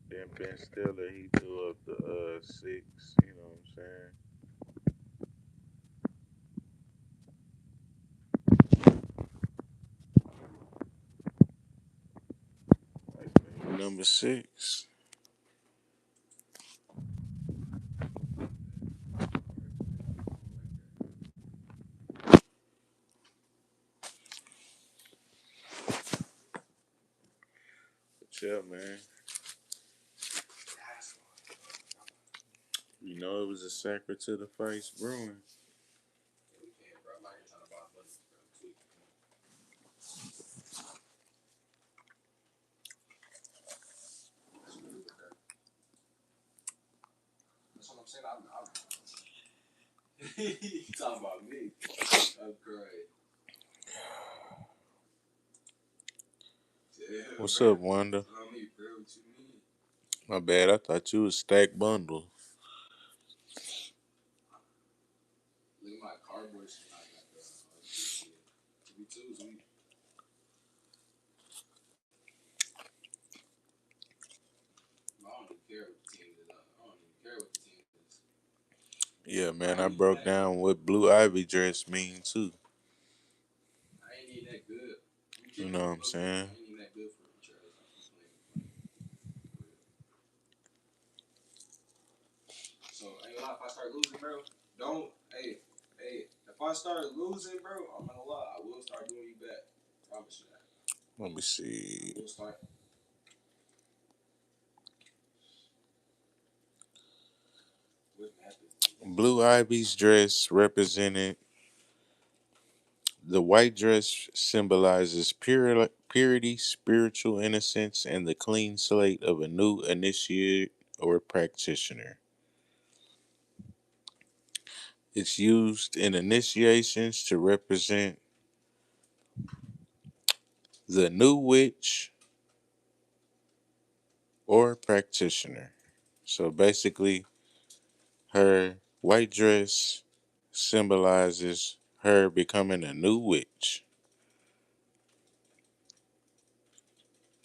Then Ben Stiller, he threw up the six, you know what I'm saying? Like number six. But yeah, man. You know it was a sacred to the face brewing. That's what I'm saying. He talking about me. I'm great. What's up, Wanda? My bad, I thought you was stacked bundle. Look at my cardboard shit. I got the TV2s. I don't even care what the team is. I don't even care what the team is. Yeah, man, I broke down what Blue Ivy dress mean too. I ain't even that good. You know what I'm saying? I ain't even that good for the trash. So, ain't gonna lie, if I start losing, bro, don't, if I start losing, bro, I'm not gonna lie, I will start doing you back. Promise you that. Let me see. We'll start. Blue Ivy's dress represented the white dress symbolizes purity, spiritual innocence, and the clean slate of a new initiate or practitioner. It's used in initiations to represent the new witch or practitioner. So basically, her white dress symbolizes her becoming a new witch.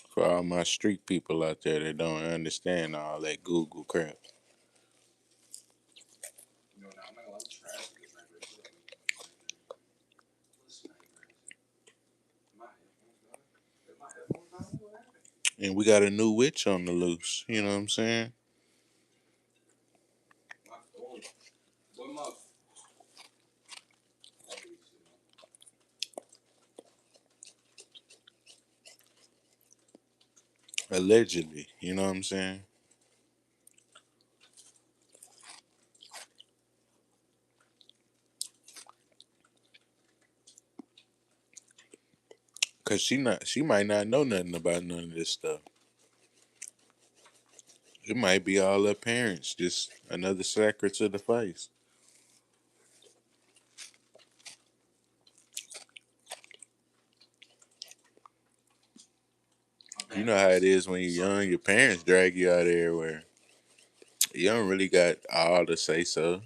For all my street people out there that don't understand all that Google crap. And we got a new witch on the loose. You know what I'm saying? Allegedly. You know what I'm saying? Cause she might not know nothing about none of this stuff. It might be all her parents, just another sacker to the face. You know how it is when you're young, your parents drag you out everywhere. You don't really got all to say so.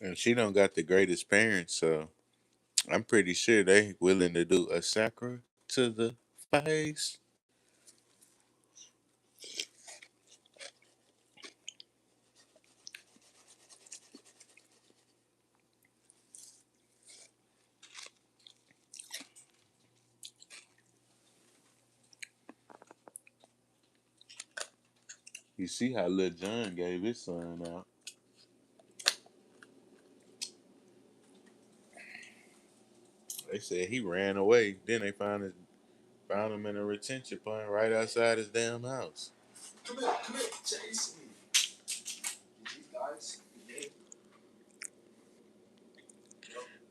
And she don't got the greatest parents, so I'm pretty sure they willing to do a sacra to the face. You see how Lil John gave his son out. They said he ran away. Then they found him in a retention pond right outside his damn house. Come here, Jason.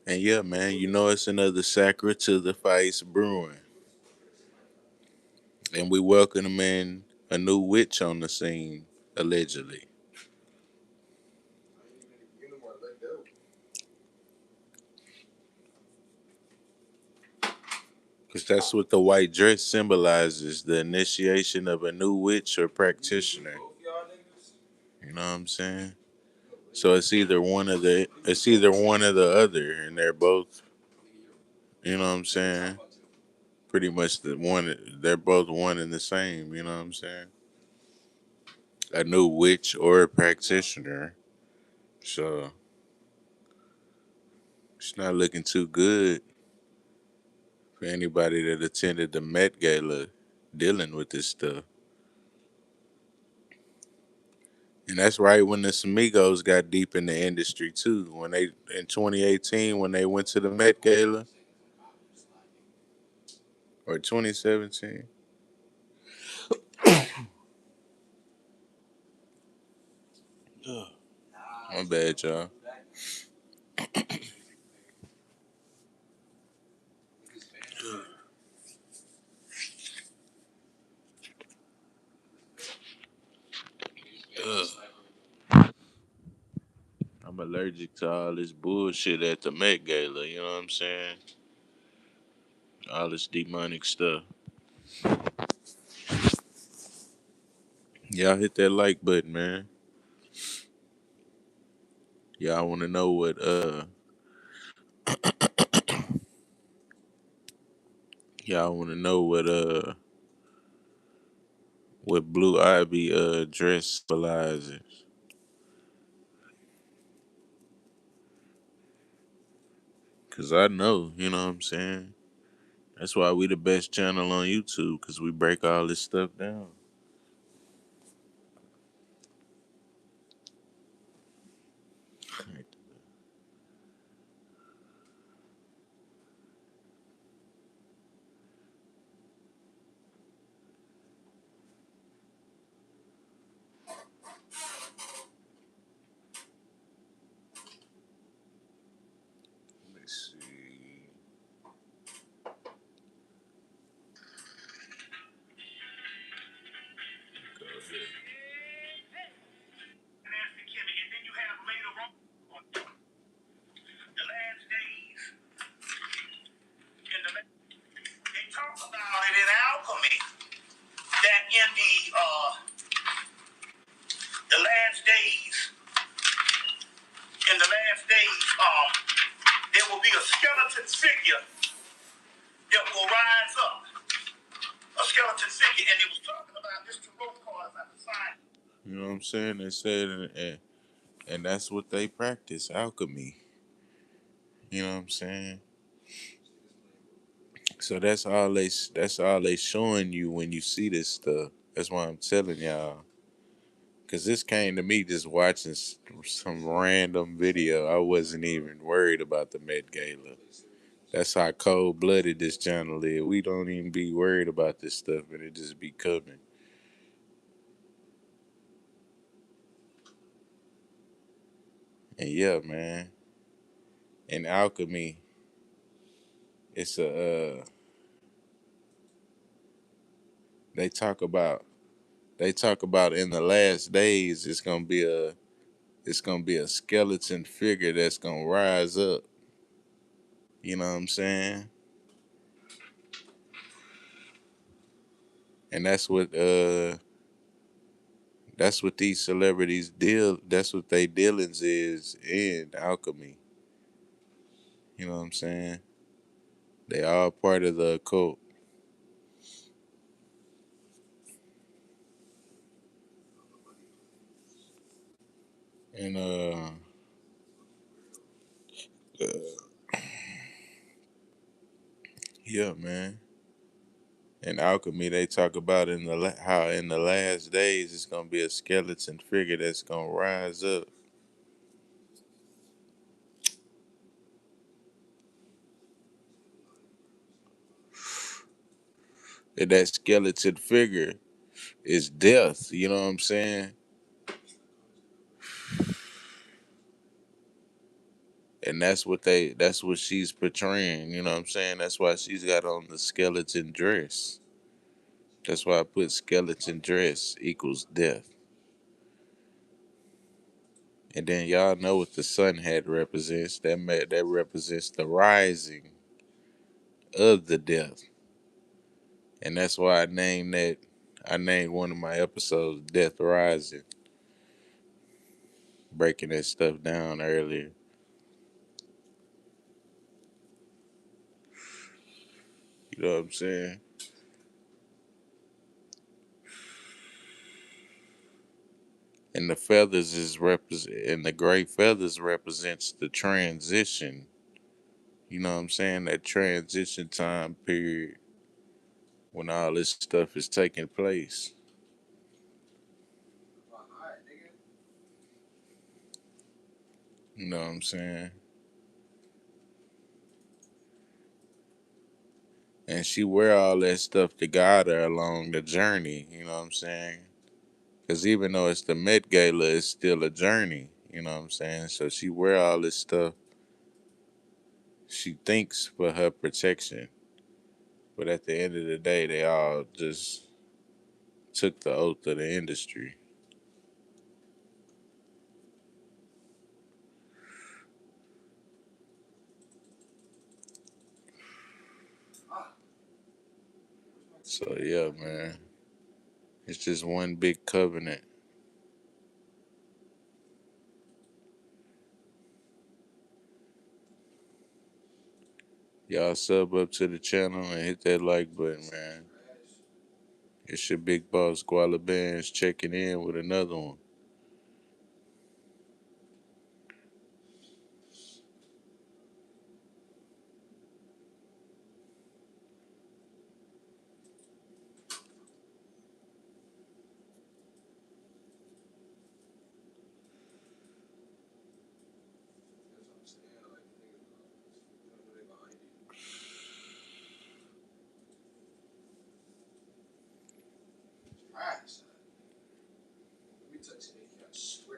And yeah, man, you know it's another sacra to the face brewing. And we welcome in a new witch on the scene, allegedly. Because that's what the white dress symbolizes, the initiation of a new witch or practitioner. You know what I'm saying? So it's either one or the other, and they're both, you know what I'm saying? Pretty much they're both one and the same, you know what I'm saying? A new witch or a practitioner. So it's not looking too good for anybody that attended the Met Gala dealing with this stuff. And that's right when the Smigos got deep in the industry too. When they in 2018 when they went to the Met Gala or 2017. Ugh, my bad, y'all. Ugh. I'm allergic to all this bullshit at the Met Gala. You know what I'm saying? All this demonic stuff. Y'all hit that like button, man. Y'all want to know what Blue Ivy dress symbolizes. Cause I know, you know what I'm saying? That's why we the best channel on YouTube, cause we break all this stuff down. Let me see. figure that will rise up, a skeleton figure, and it was talking about this tarot card at the sign. You know what I'm saying? They said, and that's what they practice, alchemy. You know what I'm saying? So that's all they showing you when you see this stuff. That's why I'm telling y'all. Cause this came to me just watching some random video. I wasn't even worried about the Met Gala. That's how cold blooded this channel is. We don't even be worried about this stuff, and it just be coming. And yeah, man. In alchemy, it's a they talk about in the last days it's gonna be a skeleton figure that's gonna rise up. You know what I'm saying? And that's what these celebrities deal. That's what they dealings is in alchemy. You know what I'm saying? They all part of the occult. And yeah, man. In alchemy, they talk about how in the last days it's gonna be a skeleton figure that's gonna rise up, and that skeleton figure is death. You know what I'm saying? And that's what she's portraying. You know what I'm saying? That's why she's got on the skeleton dress. That's why I put skeleton dress equals death. And then y'all know what the sun hat represents. That represents the rising of the death. And that's why I named one of my episodes Death Rising, breaking that stuff down earlier. You know what I'm saying? And the feathers and the gray feathers represents the transition. You know what I'm saying? That transition time period when all this stuff is taking place. You know what I'm saying? And she wear all that stuff to guide her along the journey. You know what I'm saying? Because even though it's the Met Gala, it's still a journey. You know what I'm saying? So she wear all this stuff. She thinks for her protection. But at the end of the day, they all just took the oath of the industry. So yeah, man. It's just one big covenant. Y'all sub up to the channel and hit that like button, man. It's your big boss Guala Bands checking in with another one.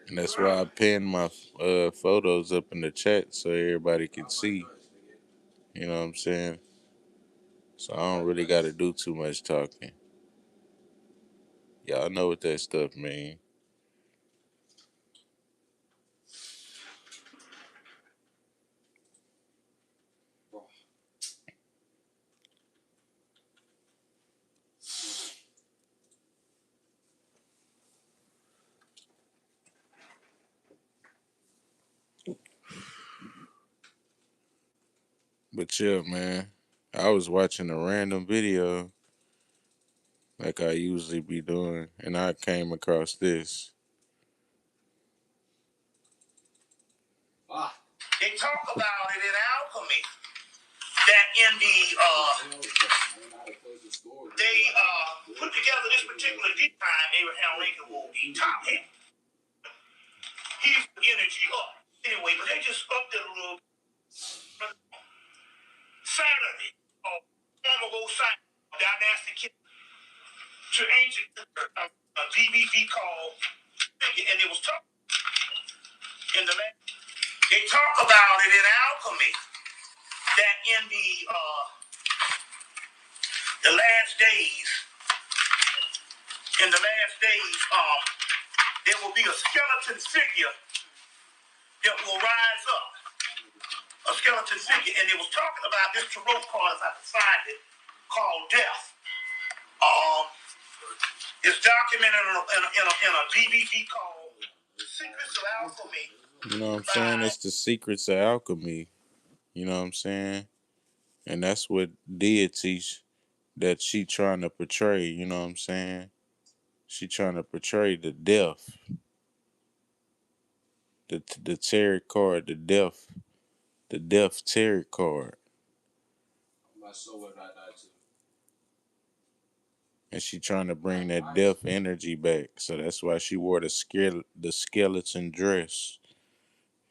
And that's why I pinned my photos up in the chat so everybody can see. You know what I'm saying? So I don't really got to do too much talking. Y'all know what that stuff mean. But yeah, man, I was watching a random video like I usually be doing, and I came across this. They talk about it in alchemy that in the they put together this particular time Abraham Lincoln will be top hat. He's energy up anyway, but they just upped it a little. Saturday, former old site dynastic to ancient DVD called, and it was talk in the they talk about it in alchemy that in the last days, in the last days, there will be a skeleton figure that will rise up, a skeleton figure, and it was talking about this tarot card, if I can find it, called Death. It's documented in a DVD called Secrets of Alchemy. You know what I'm saying? It's the secrets of alchemy. You know what I'm saying? And that's what deities that she trying to portray. You know what I'm saying? She trying to portray the death, the tarot card, the death tarot card, and she trying to bring that death energy back. So that's why she wore the skeleton dress.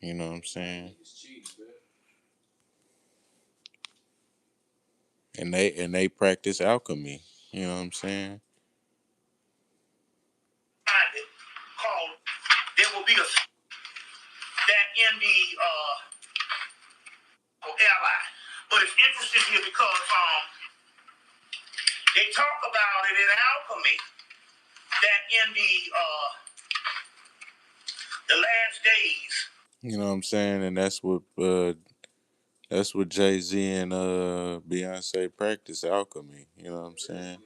You know what I'm saying? And they practice alchemy. You know what I'm saying? Called, there will be a that in the ally, but it's interesting here because they talk about it in alchemy that in the last days. You know what I'm saying? And that's what Jay-Z and Beyonce practice alchemy. You know what I'm saying?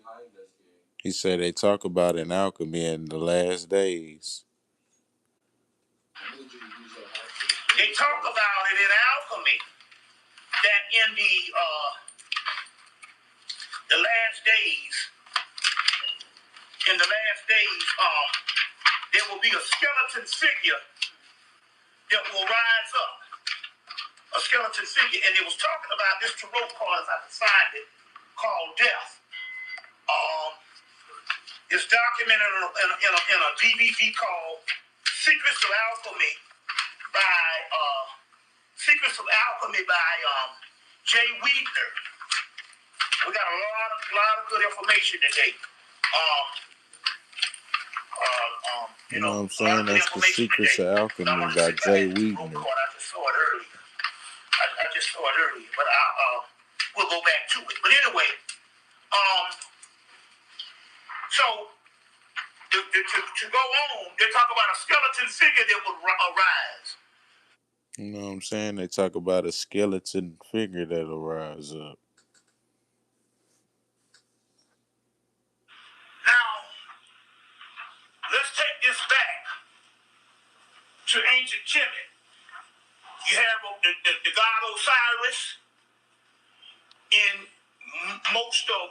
He said they talk about in alchemy in the last days. They talk about it in alchemy that the last days, in the last days, there will be a skeleton figure that will rise up, a skeleton figure, and it was talking about this tarot card, if I can find it, called Death. It's documented in a DVD called Secrets of Alchemy by Secrets of Alchemy by Jay Weidner. We got a lot of good information today. You know what I'm saying? That's the Secrets of Alchemy by Jay Weidner. I just saw it earlier. But we'll go back to it. But anyway, so to go on, they talk about a skeleton figure that would arise. You know what I'm saying? They talk about a skeleton figure that'll rise up. Now, let's take this back to ancient Kemet. You have the god Osiris in most of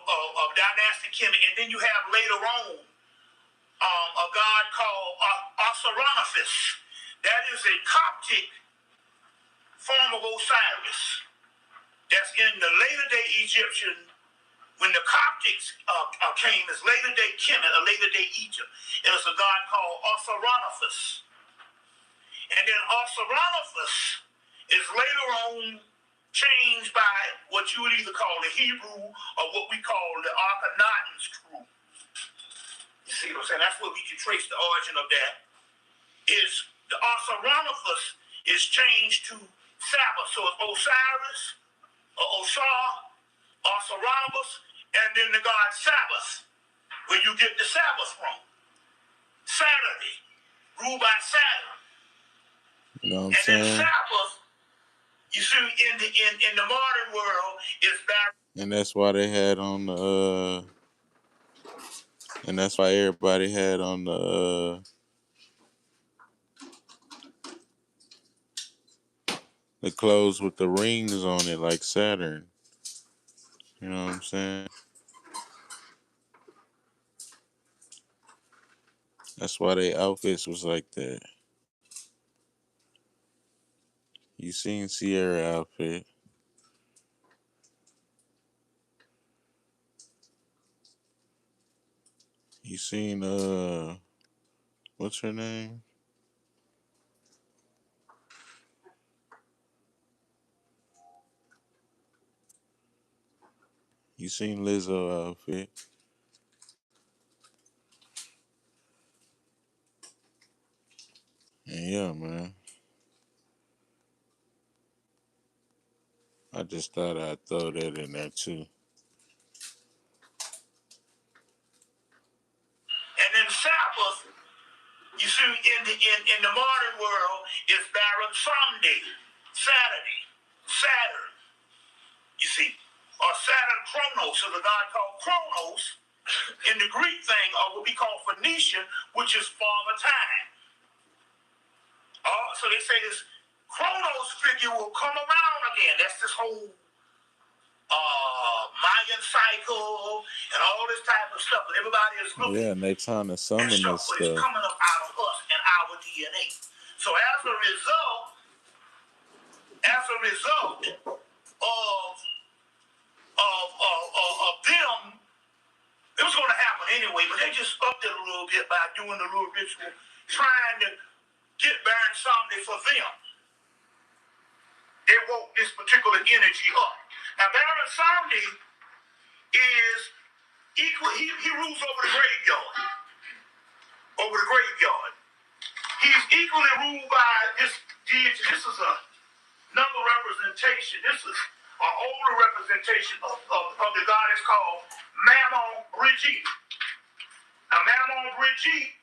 dynastic Kemet, and then you have later on a god called Osiris. That is a Coptic form of Osiris. That's in the later day Egyptian. When the Coptics came, it's later day Kemet, or later day Egypt, and it's a god called Osiris. And then Osiris is later on changed by what you would either call the Hebrew or what we call the Akhenaten's crew. You see what I'm saying? That's where we can trace the origin of that. Is the Osiris is changed to Sabbath. So it's Osiris, or Osar, Osiris, and then the god Sabbath, where you get the Sabbath from. Saturday, ruled by Saturn. You know what I'm and saying? then Sabbath, you see, in the modern world, is back. And that's why they had on the and that's why everybody had on The clothes with the rings on it, like Saturn. You know what I'm saying? That's why they outfits was like that. You seen Sierra outfit? You seen what's her name? You seen Lizzo outfit? And yeah, man. I just thought I'd throw that in there too. And then Sabbath, you see, in the modern world, is Baron Samdi, Saturn, you see. Or Saturn Kronos, so the god called Kronos, in the Greek thing, or what we call Phoenician, which is Father Time. So they say this Kronos figure will come around again. That's this whole Mayan cycle and all this type of stuff. But everybody is looking. Yeah, and they trying to summon this But stuff. it's coming up out of us and our DNA. So as a result of them, it was going to happen anyway, but they just upped it a little bit by doing a little ritual, trying to get Baron Samdi for them. They woke this particular energy up. Now, Baron Samdi is equal. He rules over the graveyard. He's equally ruled by this deity. This is another representation. This is an older representation of the goddess called Mammon Brigitte. Now, Mammon Brigitte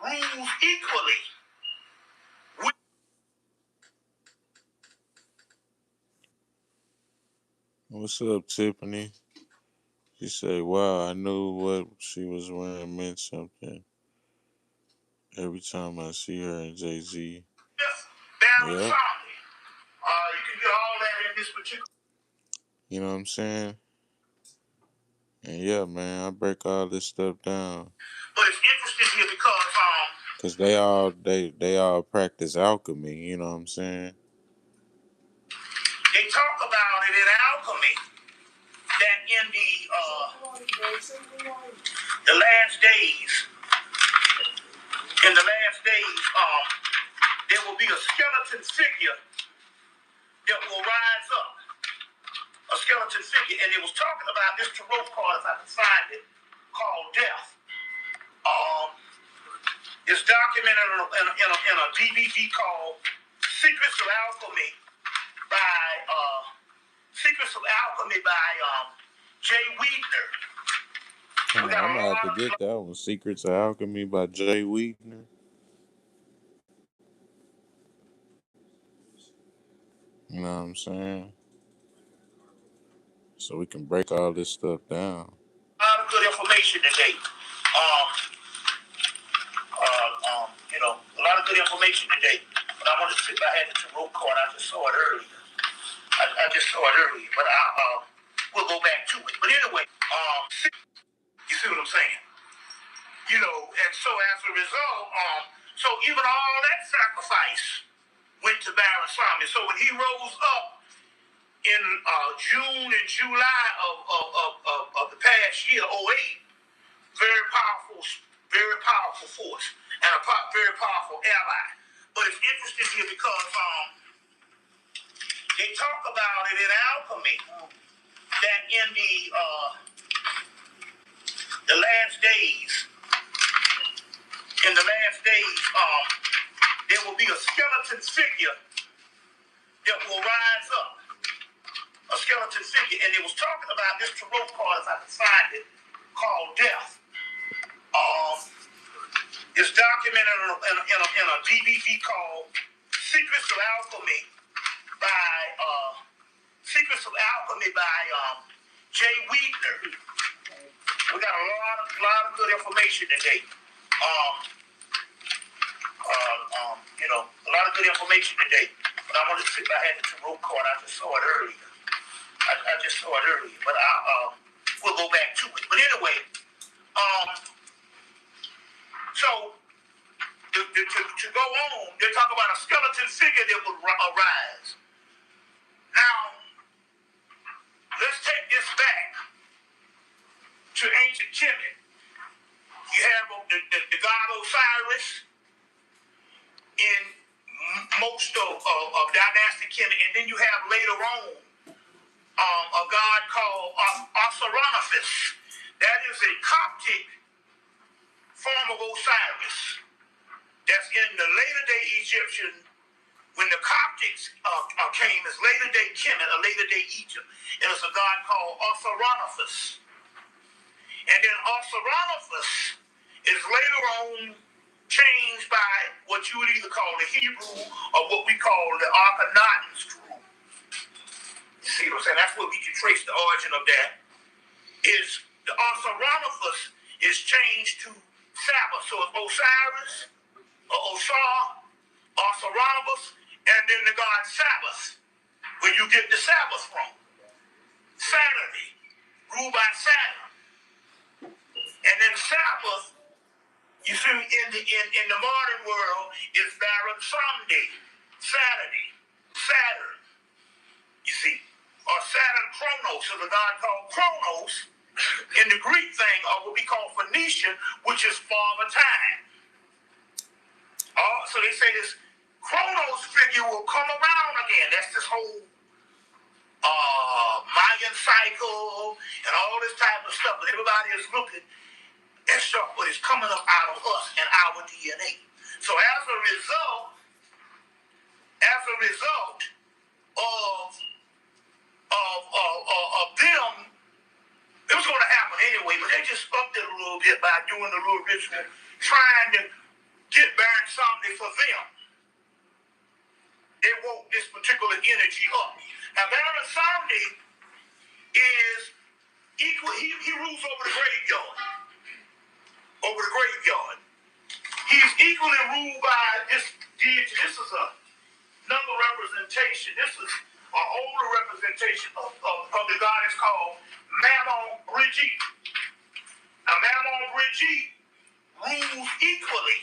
rules equally. What's up, Tiffany? She said, wow, I knew what she was wearing meant something. Every time I see her and Jay-Z. Yep. You can get all that in this particular. You know what I'm saying? And yeah, man, I break all this stuff down. But it's interesting here because they all practice alchemy, you know what I'm saying? They talk about it in alchemy that in the last days, there will be a skeleton figure that will rise up. A skeleton figure, and it was talking about this tarot card, if I can find it, called Death. It's documented in a DVD called Secrets of Alchemy by Jay Weidner. I'm gonna have to get that one. Secrets of Alchemy by Jay Weidner. You know what I'm saying? So we can break all this stuff down. A lot of good information today. A lot of good information today. But I wanted to see if I had the tarot card. I just saw it earlier. But we'll go back to it. But anyway, you see what I'm saying? And so as a result, so even all that sacrifice went to Baron Samdi. So when he rose up in June and July of the past year, 08, very powerful force and a very powerful ally. But it's interesting here because they talk about it in alchemy that in the last days, there will be a skeleton figure that will rise up. A skeleton figure, and it was talking about this tarot card, if I can find it, called Death. It's documented in a DVD called Secrets of Alchemy by Jay Weidner. We got a lot of good information today. A lot of good information today. But I'm going to see if I had the tarot card. I just saw it earlier. I just saw it earlier, but we'll go back to it. But anyway, so to go on, they talk about a skeleton figure that would arise. Now, let's take this back to ancient Kemet. You have the god Osiris in most of dynastic Kemet, and then you have later on a god called Osiranophus. That is a Coptic form of Osiris. That's in the later day Egyptian. When the Coptics came, it's later day Kemet, or later day Egypt, and it's a god called Osiranophus. And then Osiranophus is later on changed by what you would either call the Hebrew or what we call the Akhenaten screw. You see what I'm saying? That's where we can trace the origin of that. Is the Osiranophus is changed to Sabbath. So it's Osiris, or Osar, Osiranophus, and then the god Sabbath, where you get the Sabbath from. Saturday, ruled by Saturn. And then Sabbath, you see, in the modern world, is Baron Samdi, Saturn, you see. Or Saturn Kronos, is a god called Kronos, in the Greek thing, or what we call Phoenician, which is Father Time. So they say this Kronos figure will come around again. That's this whole Mayan cycle and all this type of stuff. But everybody is looking at stuff what is coming up out of us and our DNA. So as a result of them, it was going to happen anyway, but they just upped it a little bit by doing a little ritual, trying to get Baron Samdi for them. They woke this particular energy up. Now, Baron Samdi is equal, he rules over the graveyard. He's equally ruled by this deity. This is another representation. This is an older representation of the goddess called Mammon Brigitte. Now, Mammon Brigitte rules equally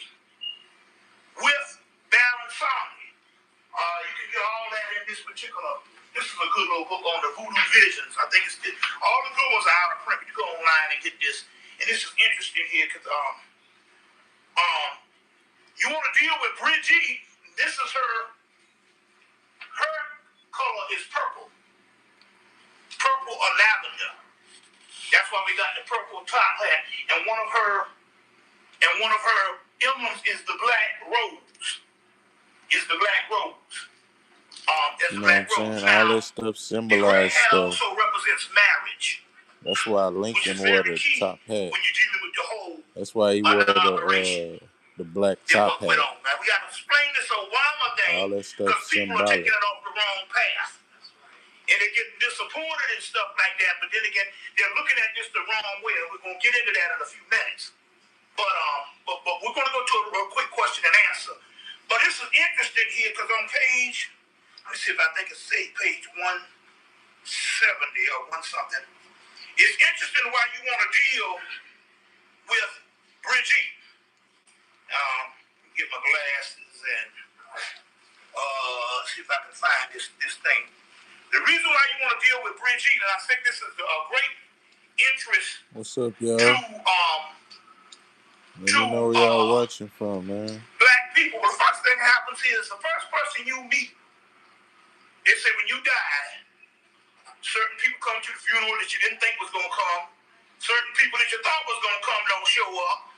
with Baron Samdi. You can get all that in this particular. This is a good little book on the voodoo visions. I think all the good ones are out of print. You go online and get this. And this is interesting here because you want to deal with Brigitte. This is her color is purple or lavender. That's why we got the purple top hat. And one of her emblems is the black rose. You know what I'm saying? All this stuff symbolizes stuff. Also represents marriage. That's why Lincoln wore the top hat. When you're dealing with the whole. That's why he wore the black top hat. Now we got to explain this Obama thing. All that stuff because people are taking it off the wrong path. And they're getting disappointed and stuff like that. But then again, they're looking at this the wrong way. And we're going to get into that in a few minutes. But we're going to go to a quick question and answer. But this is interesting here because on page, let me see if I think it's page 170 or 1 something. It's interesting why you want to deal with Brigitte. Get my glasses and see if I can find this thing. The reason why you want to deal with Brigitte, and I think this is a great interest. What's up, y'all? Let me know where y'all watching from, man. Black people, the first thing that happens is the first person you meet, they say when you die, certain people come to the funeral that you didn't think was going to come. Certain people that you thought was going to come don't show up.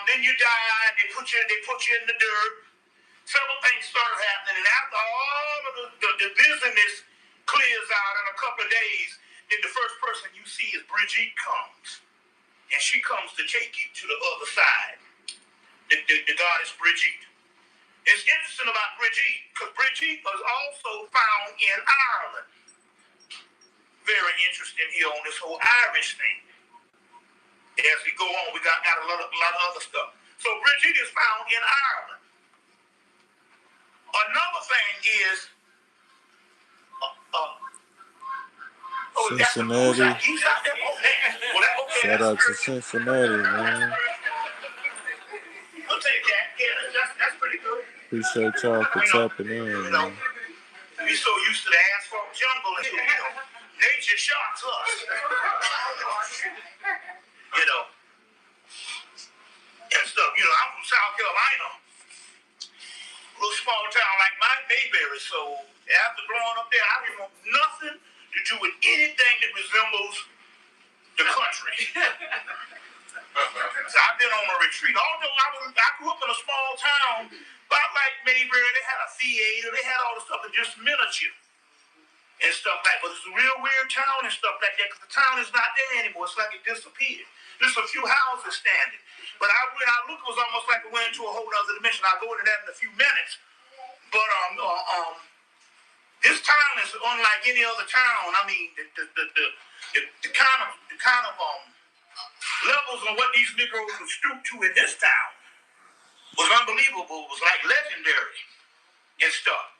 Then you die, they put you in the dirt. Several things start happening, and after all of the business clears out in a couple of days, then the first person you see is Brigitte comes. And she comes to take you to the other side. The goddess Brigitte. It's interesting about Brigitte, because Brigitte was also found in Ireland. Very interesting here on this whole Irish thing. As we go on, we got a lot of other stuff. So Brigitte is found in Ireland. Another thing is, Cincinnati. He's out there. Oh, man. Well, okay, Shout out to Cincinnati, man. We'll take that. Yeah, that's pretty good. Appreciate y'all for tapping in, man. We so used to the asphalt jungle, nature shocks us. And stuff. I'm from South Carolina, a little small town like my Mayberry. So after growing up there, I didn't want nothing to do with anything that resembles the country. So I've been on a retreat. Although I grew up in a small town, about like Mayberry, they had a theater, they had all the stuff that just miniature and stuff like. But it's a real weird town and stuff like that because the town is not there anymore. It's like it disappeared. There's a few houses standing. But when I look, it was almost like it went into a whole other dimension. I'll go into that in a few minutes. But this town is unlike any other town. I mean, the kind of levels on what these Negroes would stoop to in this town was unbelievable. It was like legendary and stuff.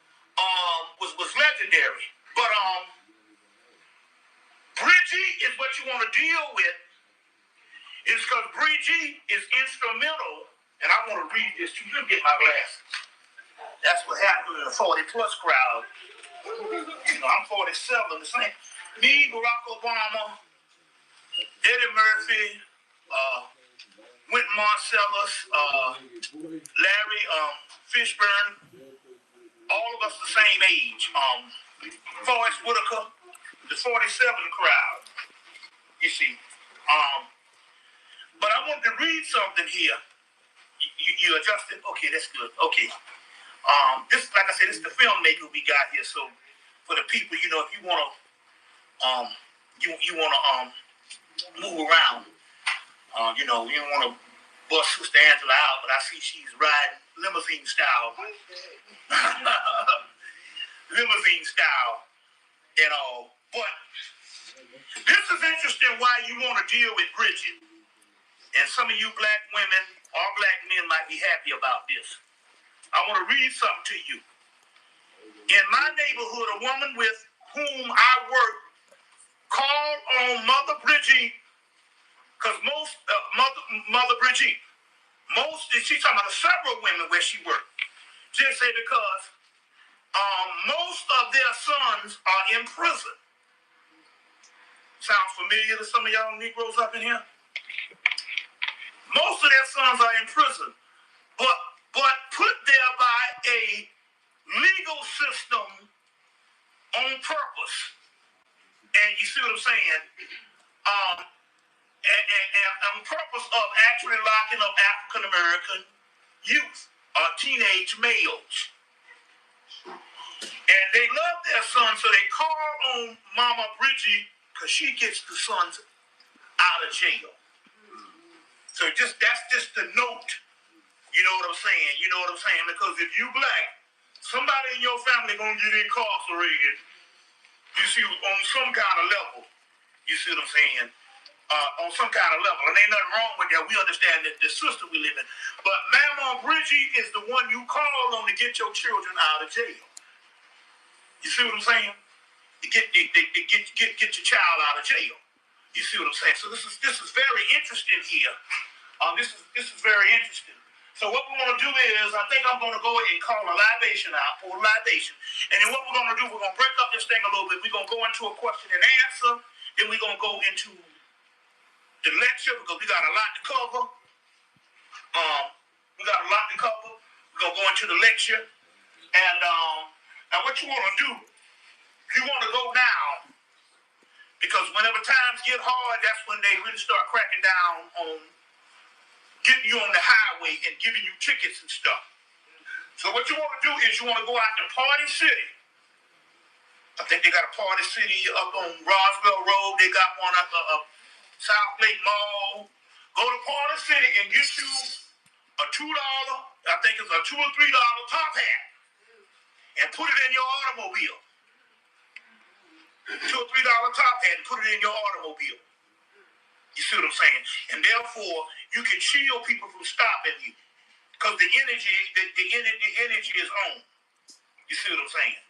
Was legendary. But Bridgie is what you want to deal with. Is because Bridgie is instrumental, and I want to read this to you. Get my glasses. That's what happened in the 40-plus crowd. I'm 47. The same. Me, Barack Obama, Eddie Murphy, Wynton Marsalis, Larry Fishburne, all of us the same age. Forrest Whitaker, the 47 crowd. You see. But I want to read something here. You adjusted? Okay, that's good. Okay. This, like I said, this is the filmmaker we got here. So for the people, if you want to, you want to move around. You don't want to bust Sister Angela out, but I see she's riding limousine style. Limousine style and all. But this is interesting why you want to deal with Bridget. And some of you black women or black men might be happy about this. I want to read something to you. In my neighborhood, a woman with whom I work called on Mother Bridget, because Mother Bridget, she's talking about several women where she worked. Just say because most of their sons are in prison. Sounds familiar to some of y'all Negroes up in here? Most of their sons are in prison, but put there by a legal system on purpose. And you see what I'm saying? And on purpose of actually locking up African American youth or teenage males. And they love their sons, so they call on Mama Bridget because she gets the sons out of jail. So that's just the note. You know what I'm saying? Because if you black, somebody in your family gonna get incarcerated. You see, on some kind of level. You see what I'm saying? On some kind of level. And ain't nothing wrong with that. We understand that the system we live in. But Mama Bridget is the one you call on to get your children out of jail. You see what I'm saying? To get your child out of jail. You see what I'm saying? So this is very interesting here. This is very interesting. So what we want to do is, I think I'm going to go and call a libation out, or libation. And then what we're going to do, we're going to break up this thing a little bit. We're going to go into a question and answer. Then we're going to go into the lecture because we got a lot to cover. We're going to go into the lecture. And now what you want to do, you want to go now. Because whenever times get hard, that's when they really start cracking down on getting you on the highway and giving you tickets and stuff. So what you want to do is you want to go out to Party City. I think they got a Party City up on Roswell Road. They got one up South Lake Mall. Go to Party City and get you a $2, I think it's a $2 or $3 top hat. And put it in your automobile. $2 or $3 top hat and put it in your automobile. You see what I'm saying? And therefore, you can shield people from stopping you. Because the energy is on. You see what I'm saying?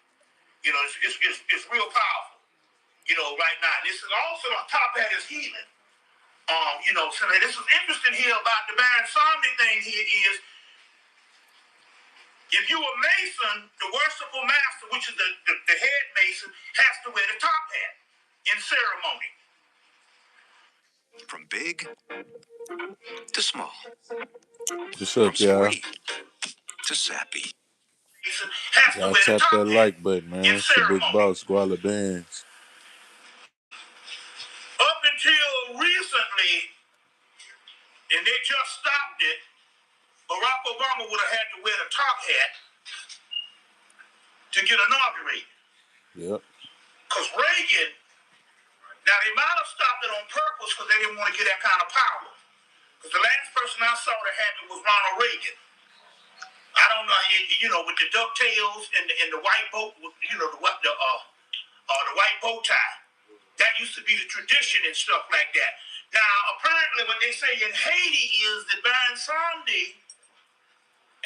You know, it's real powerful. You know, right now. This is also on top of that is healing. You know, so this is interesting here about the Baron Samdi thing here is if you a Mason, the worshipful master, which is the head Mason, has to wear the top hat in ceremony. From big to small. What's From up, y'all? sporty to sappy. Mason has to Y'all wear the tap top that hat like button, in man. It's the big ceremony. boss, Squala Bands. Up until recently, and they just stopped it, Barack Obama would have had to wear the top hat to get inaugurated. Yep. Because Reagan, now they might have stopped it on purpose because they didn't want to get that kind of power. Because the last person I saw that had it was Ronald Reagan. I don't know, you know, with the ducktails and the white boat, you know, the white bow tie. That used to be the tradition and stuff like that. Now, apparently, what they say in Haiti is that Baron Samdi,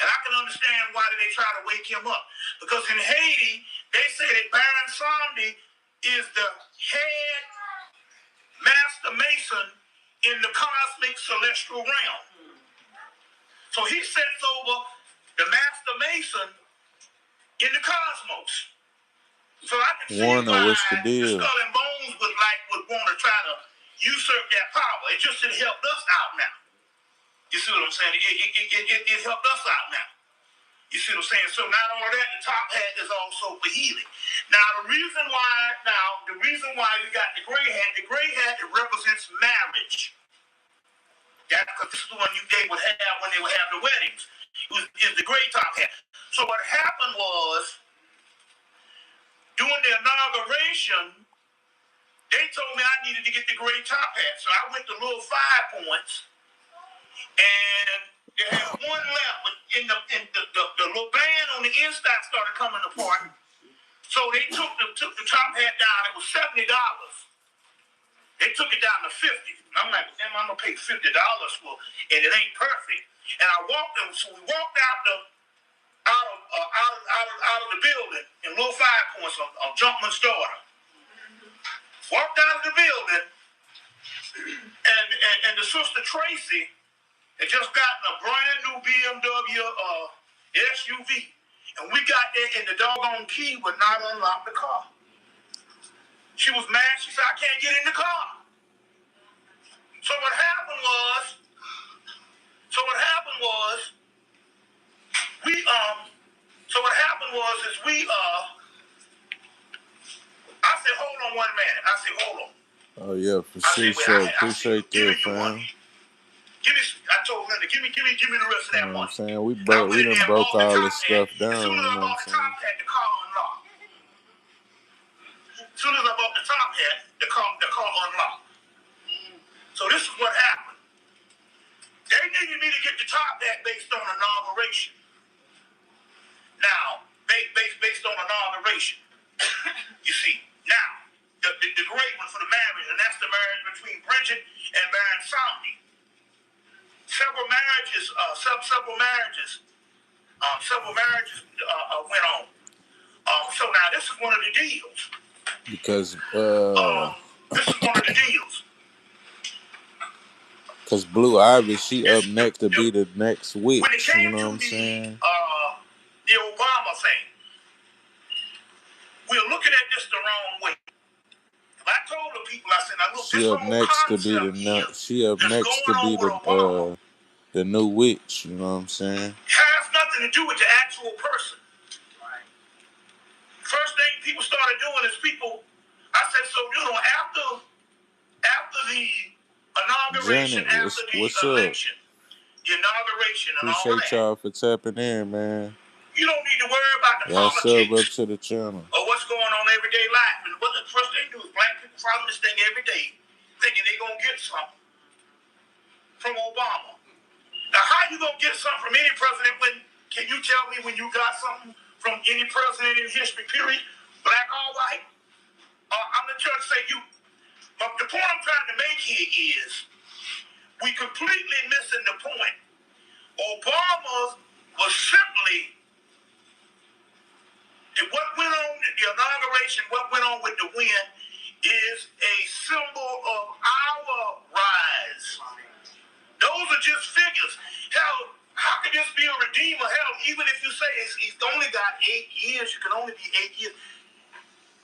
and I can understand why they try to wake him up. Because in Haiti, they say that Baron Samdi is the head master mason in the cosmic celestial realm. So he sets over the master mason in the cosmos. So I can see Warner, why what's the the deal? Skull and Bones would want to try to usurp that power. It just didn't help us out now. You see what I'm saying? It helped us out now. You see what I'm saying? So not only that, the top hat is also for healing. Now the reason why you got the gray hat, it represents marriage. That's because this is the one they would have when they would have the weddings. Is the gray top hat. So what happened was, during the inauguration, they told me I needed to get the gray top hat. So I went to Little 5 Points, and they had one left, but the little band on the inside started coming apart. So they took the top hat down. It was $70. They took it down to $50. And I'm like, damn, I'm gonna pay $50 for, and it ain't perfect. And I walked them. So we walked out of the building in Little 5 Points on Jumpman's daughter. Walked out of the building, and the sister Tracy had just gotten a brand new BMW SUV, and we got there, and the doggone key would not unlock the car. She was mad. She said, "I can't get in the car." So what happened was I said, "Hold on 1 minute." I said, "Hold on." Oh, yeah, for I said, sure. "Wait." Appreciate "Give me that, your money. fam. I told Linda, give me the rest of You that know what I'm money." saying? I We went in done there and broke bought the all top this hat. stuff As soon down, as you I know what I'm bought the top saying? hat, the car unlocked. As soon as I bought the top hat, the car unlocked. So this is what happened. They needed me to get the top hat based on inauguration. Now, based on inauguration. You see, now, the great one for the marriage, and that's the marriage between Bridget and Baron Samdi. Several marriages went on. So now this is one of the deals. Because, This is one of the deals. Cause Blue Ivy, she up This, next to be the next when it witch, you came know to what I'm saying? the Obama thing, we're looking at this the wrong way. I told the people, I said, "Now look, She this up whole next to be concept here that's next to going on be with Obama the new witch, you know what I'm saying? has nothing to do with the actual person." Right. First thing people started doing is I said, so after the inauguration, Janet, after the what's up? election, the inauguration and all Appreciate that, y'all for tapping in, man. you don't need to worry about the Y'all sub up politics to the channel. or what's going on in everyday life. And what the first thing they do is black people follow this thing every day, thinking they're going to get something from Obama. Now, how you going to get something from any president can you tell me when you got something from any president in history, period, black or white? I'm not trying to say you. But the point I'm trying to make here is we completely missing the point. Obama was simply figures. Hell, how can this be a redeemer? Hell, even if you say he's only got 8 years, you can only be 8 years.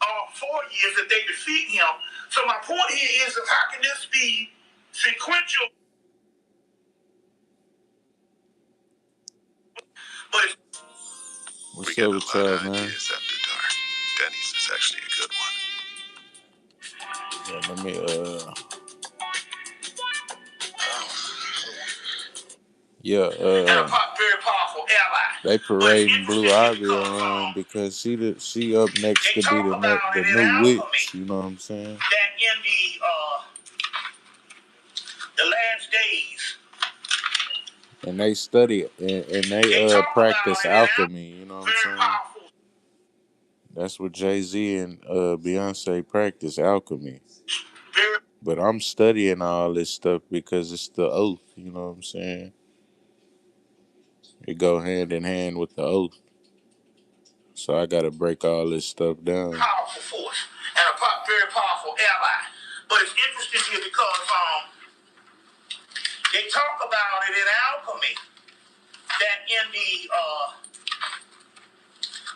4 years if they defeat him. So my point here is, how can this be sequential? But it's What's up with y'all, man? Ideas after dark. Denny's is actually a good one. Yeah, let me yeah, And a very powerful ally. they But it's parading Blue interesting here Ivy because around because she up next they to be talk about the it in new Alchemy witch. You know what I'm saying? that in the last days, And they study and they they talk about practice it in alchemy. You know what I'm very saying? powerful. That's what Jay-Z and Beyonce practice alchemy. Very But I'm studying all this stuff because it's the oath. You know what I'm saying? It go hand in hand with the oath. So I gotta break all this stuff down. powerful force and a very powerful ally. But it's interesting here because they talk about it in Alchemy that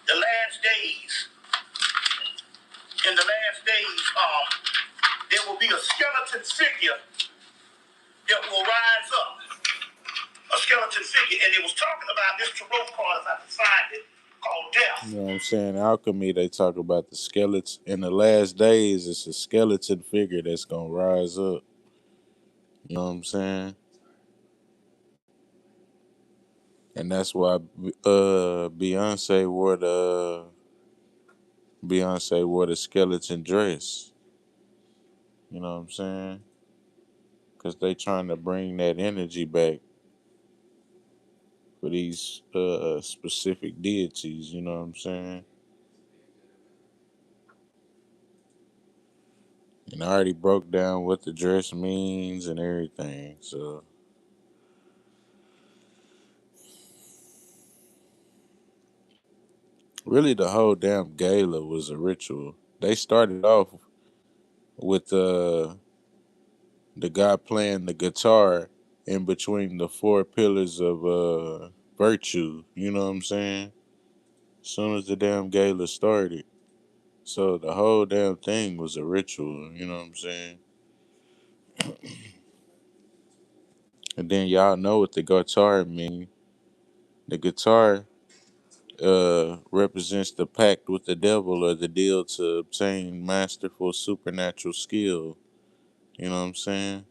the last days, in the last days, there will be a skeleton figure that will rise up. A skeleton figure, and it was talking about this tarot card, if I can find it, called Death. You know what I'm saying? Alchemy, they talk about the skeleton. In the last days, it's a skeleton figure that's gonna rise up. You know what I'm saying? And that's why Beyonce wore the skeleton dress. You know what I'm saying? Because they trying to bring that energy back for these specific deities. You know what I'm saying? And I already broke down what the dress means and everything. So really, the whole damn gala was a ritual. They started off with the guy playing the guitar in between the four pillars of virtue. You know what I'm saying? As soon as the damn gala started. So the whole damn thing was a ritual. You know what I'm saying? And then y'all know what the guitar mean. The guitar represents the pact with the devil or the deal to obtain masterful supernatural skill. You know what I'm saying?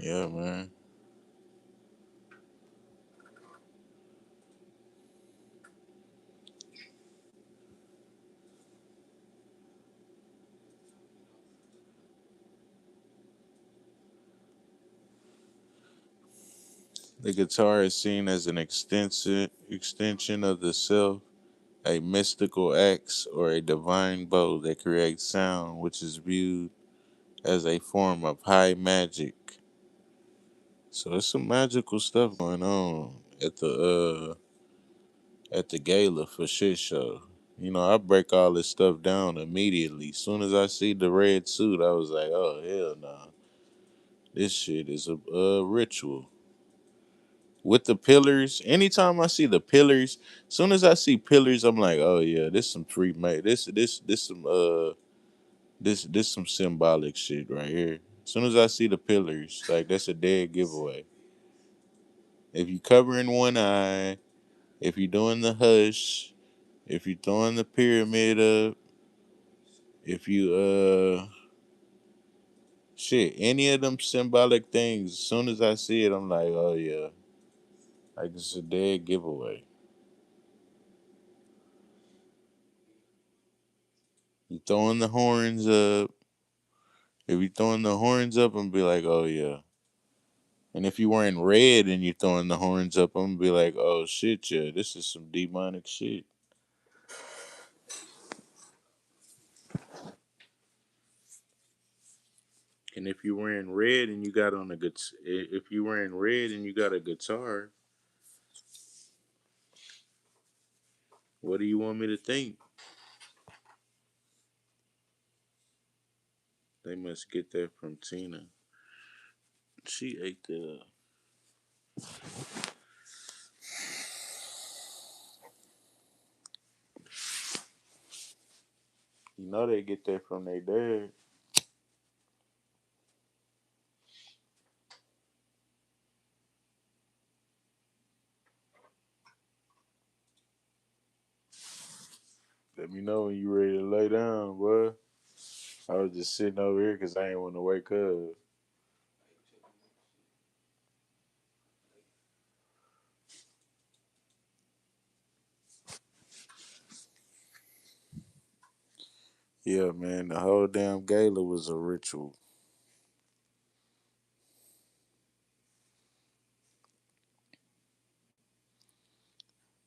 Yeah, man. The guitar is seen as an extension of the self, a mystical axe, or a divine bow that creates sound, which is viewed as a form of high magic. So there's some magical stuff going on at the gala for shit show. You know, I break all this stuff down immediately. As soon as I see the red suit, I was like, oh hell nah. This shit is a ritual. With the pillars, anytime I see the pillars, as soon as I see pillars, I'm like, oh yeah, this some free made. This some symbolic shit right here. As soon as I see the pillars, like that's a dead giveaway. If you covering one eye, if you doing the hush, if you throwing the pyramid up, if you shit, any of them symbolic things, as soon as I see it, I'm like, oh yeah. Like it's a dead giveaway. You throwing the horns up. If you throwing the horns up, I'm be like, oh yeah. And if you wearing red and you throwing the horns up, I'm gonna be like, oh shit, yeah, this is some demonic shit. And if you wearing red and you got on a good, if you wearing red and you got a guitar, What do you want me to think? They must get that from Tina. She ate the. You know they get that from their dad. Let me know when you ready to lay down, boy. I was just sitting over here because I ain't want to wake up. Yeah, man, the whole damn gala was a ritual.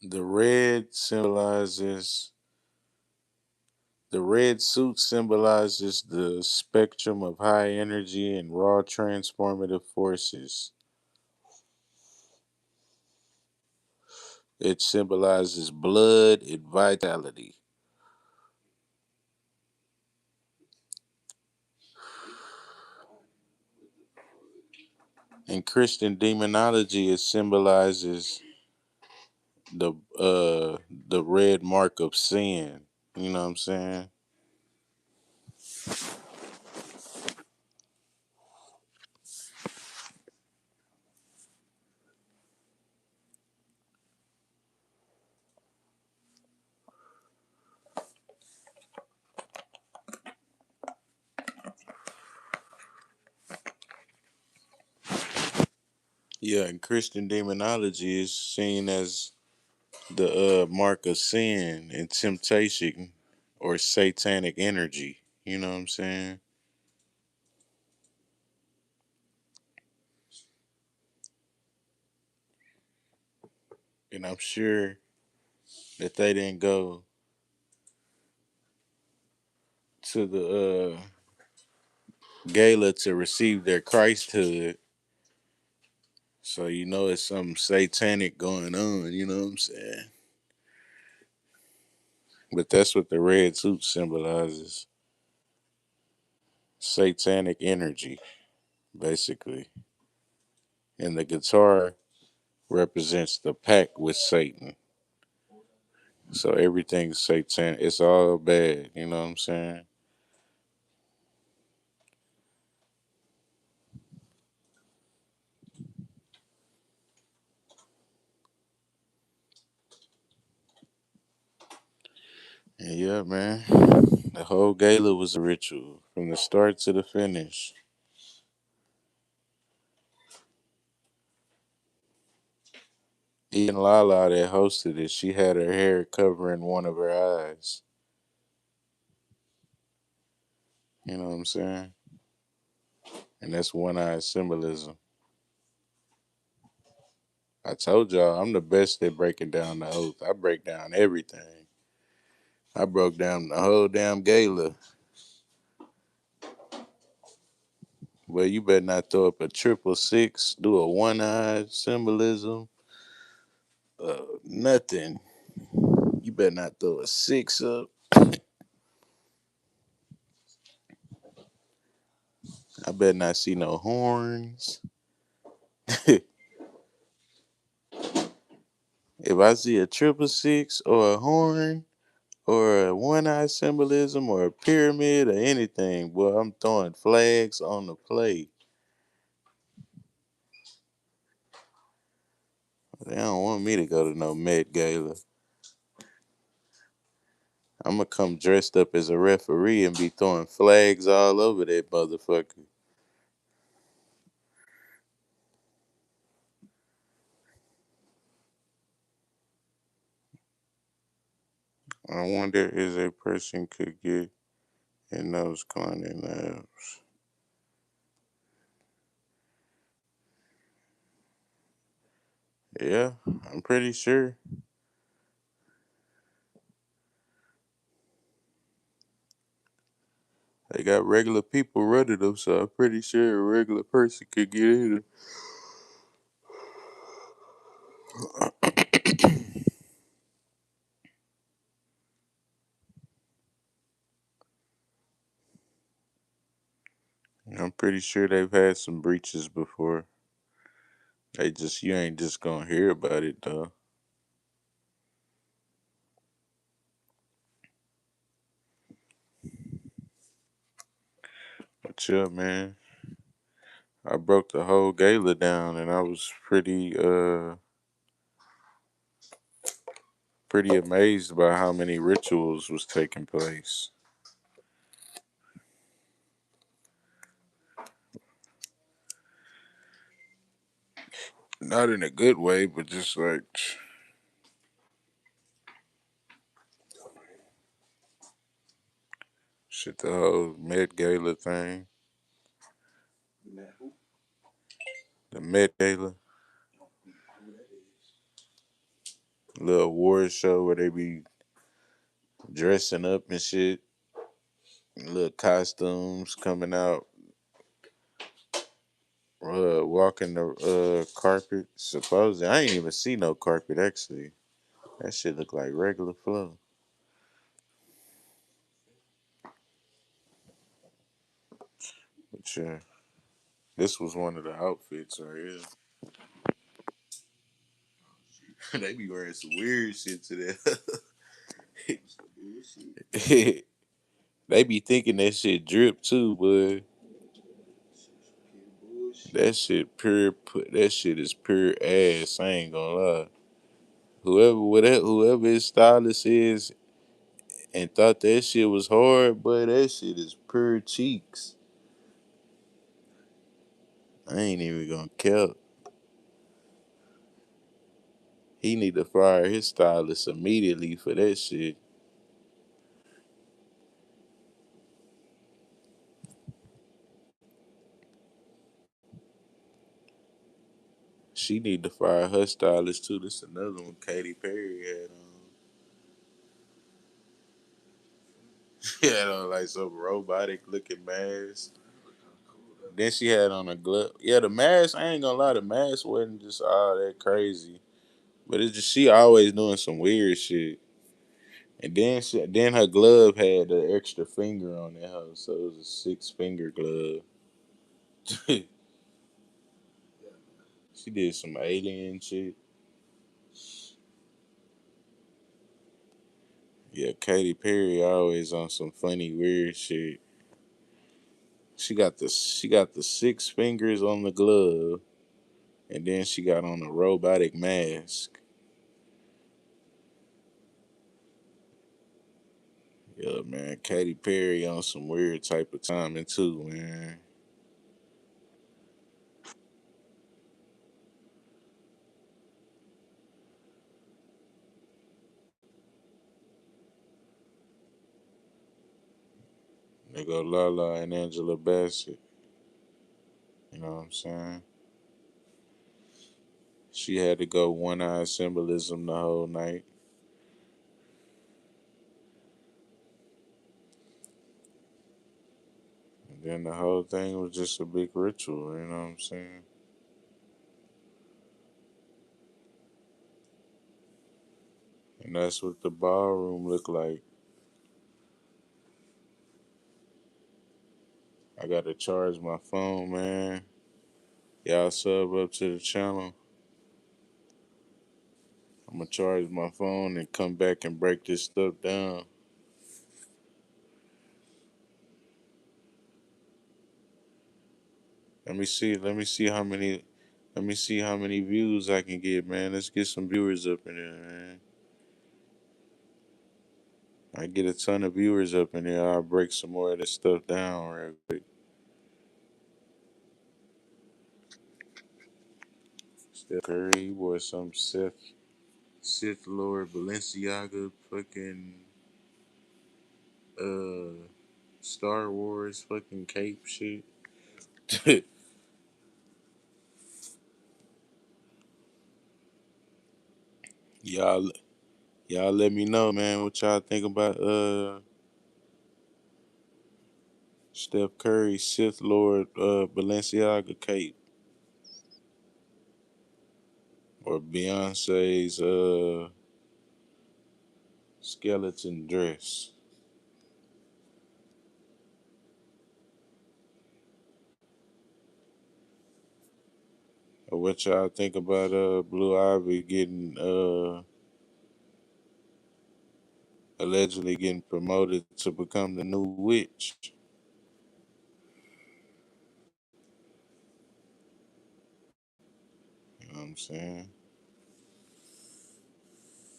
The red symbolizes the red suit symbolizes the spectrum of high energy and raw transformative forces. It symbolizes blood and vitality. In Christian demonology, it symbolizes the the red mark of sin. You know what I'm saying? Yeah, in Christian demonology, is seen as the mark of sin and temptation or satanic energy. You know what I'm saying? And I'm sure that they didn't go to the gala to receive their Christhood. So you know it's something satanic going on, you know what I'm saying? But that's what the red suit symbolizes. Satanic energy, basically. And the guitar represents the pact with Satan. So everything's satanic. It's all bad, you know what I'm saying? And yeah, man. The whole gala was a ritual from the start to the finish. Even Lala that hosted it, she had her hair covering one of her eyes. You know what I'm saying? And that's one eye symbolism. I told y'all I'm the best at breaking down the oath. I break down everything. I broke down the whole damn gala. Well, you better not throw up a 666, do a one eye symbolism, nothing. You better not throw a six up. I better not see no horns. If I see a 666 or a horn or a one eye symbolism or a pyramid or anything, boy, I'm throwing flags on the plate. They don't want me to go to no Met Gala. I'm gonna come dressed up as a referee and be throwing flags all over that motherfucker. I wonder if a person could get in those kind of nerves. Yeah, I'm pretty sure. They got regular people running them, so I'm pretty sure a regular person could get in it. I'm pretty sure they've had some breaches before. You ain't just gonna hear about it though. But yeah, man, I broke the whole gala down, and I was pretty amazed by how many rituals was taking place. Not in a good way, but just like shit, the whole Met Gala thing, the Met Gala, little award show where they be dressing up and shit, little costumes coming out, walking the carpet. Supposedly, I ain't even see no carpet actually. That shit look like regular flow. But yeah, this was one of the outfits right here. They be wearing some weird shit to that. They be thinking that shit drip too, but that shit is pure ass. I ain't gonna lie. Whoever his stylist is and thought that shit was hard, but that shit is pure cheeks. I ain't even gonna count. He need to fire his stylist immediately for that shit. She need to fire her stylist too. This another one Katy Perry had on. She had on like some robotic looking mask. Then she had on a glove. Yeah, the mask. I ain't gonna lie, the mask wasn't just all that crazy, but it's just she always doing some weird shit. And then her glove had the extra finger on that hoe, so it was a 6 finger glove. She did some alien shit. Yeah, Katy Perry always on some funny weird shit. She got the 6 fingers on the glove, and then she got on a robotic mask. Yeah, man, Katy Perry on some weird type of timing too, man. They go Lala and Angela Bassett. You know what I'm saying? She had to go one eye symbolism the whole night. And then the whole thing was just a big ritual, you know what I'm saying? And that's what the ballroom looked like. I gotta charge my phone, man. Y'all sub up to the channel. I'm gonna charge my phone and come back and break this stuff down. Let me see how many views I can get, man. Let's get some viewers up in there, man. I get a ton of viewers up in there. I'll break some more of this stuff down real quick. Steph Curry, he wore some Sith Lord Balenciaga fucking uh Star Wars fucking cape shit. y'all y'all let me know, man, what y'all think about Steph Curry Sith Lord Balenciaga cape or Beyonce's skeleton dress. What y'all think about Blue Ivy getting allegedly getting promoted to become the new witch? You know what I'm saying?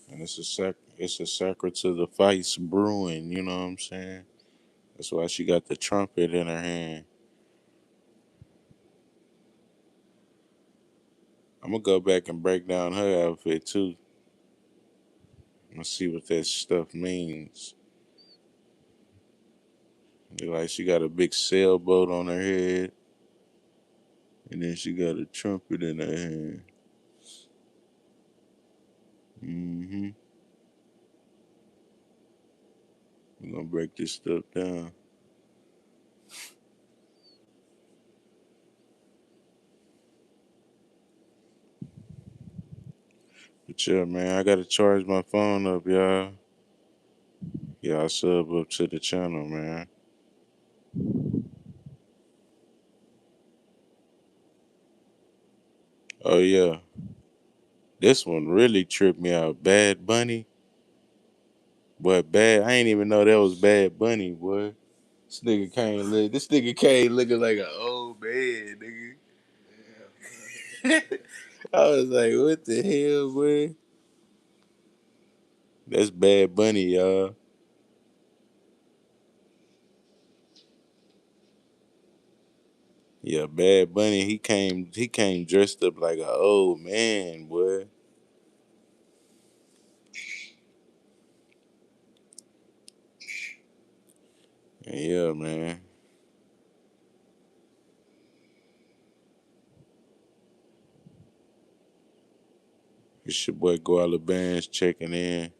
And it's a sacred to the vice brewing, you know what I'm saying? That's why she got the trumpet in her hand. I'm gonna go back and break down her outfit too. I'm gonna see what that stuff means. Like she got a big sailboat on her head, and then she got a trumpet in her hand. Mm-hmm. We're gonna break this stuff down. But yeah, man, I gotta charge my phone up, y'all. Y'all sub up to the channel, man. Oh yeah, this one really tripped me out. Bad Bunny, boy, bad. I ain't even know that was Bad Bunny, boy. This nigga came looking like an old man, nigga. I was like, what the hell, boy? That's Bad Bunny, y'all. Yeah, Bad Bunny. He came dressed up like an old man, boy. Yeah, man. It's your boy Guala Bands checking in.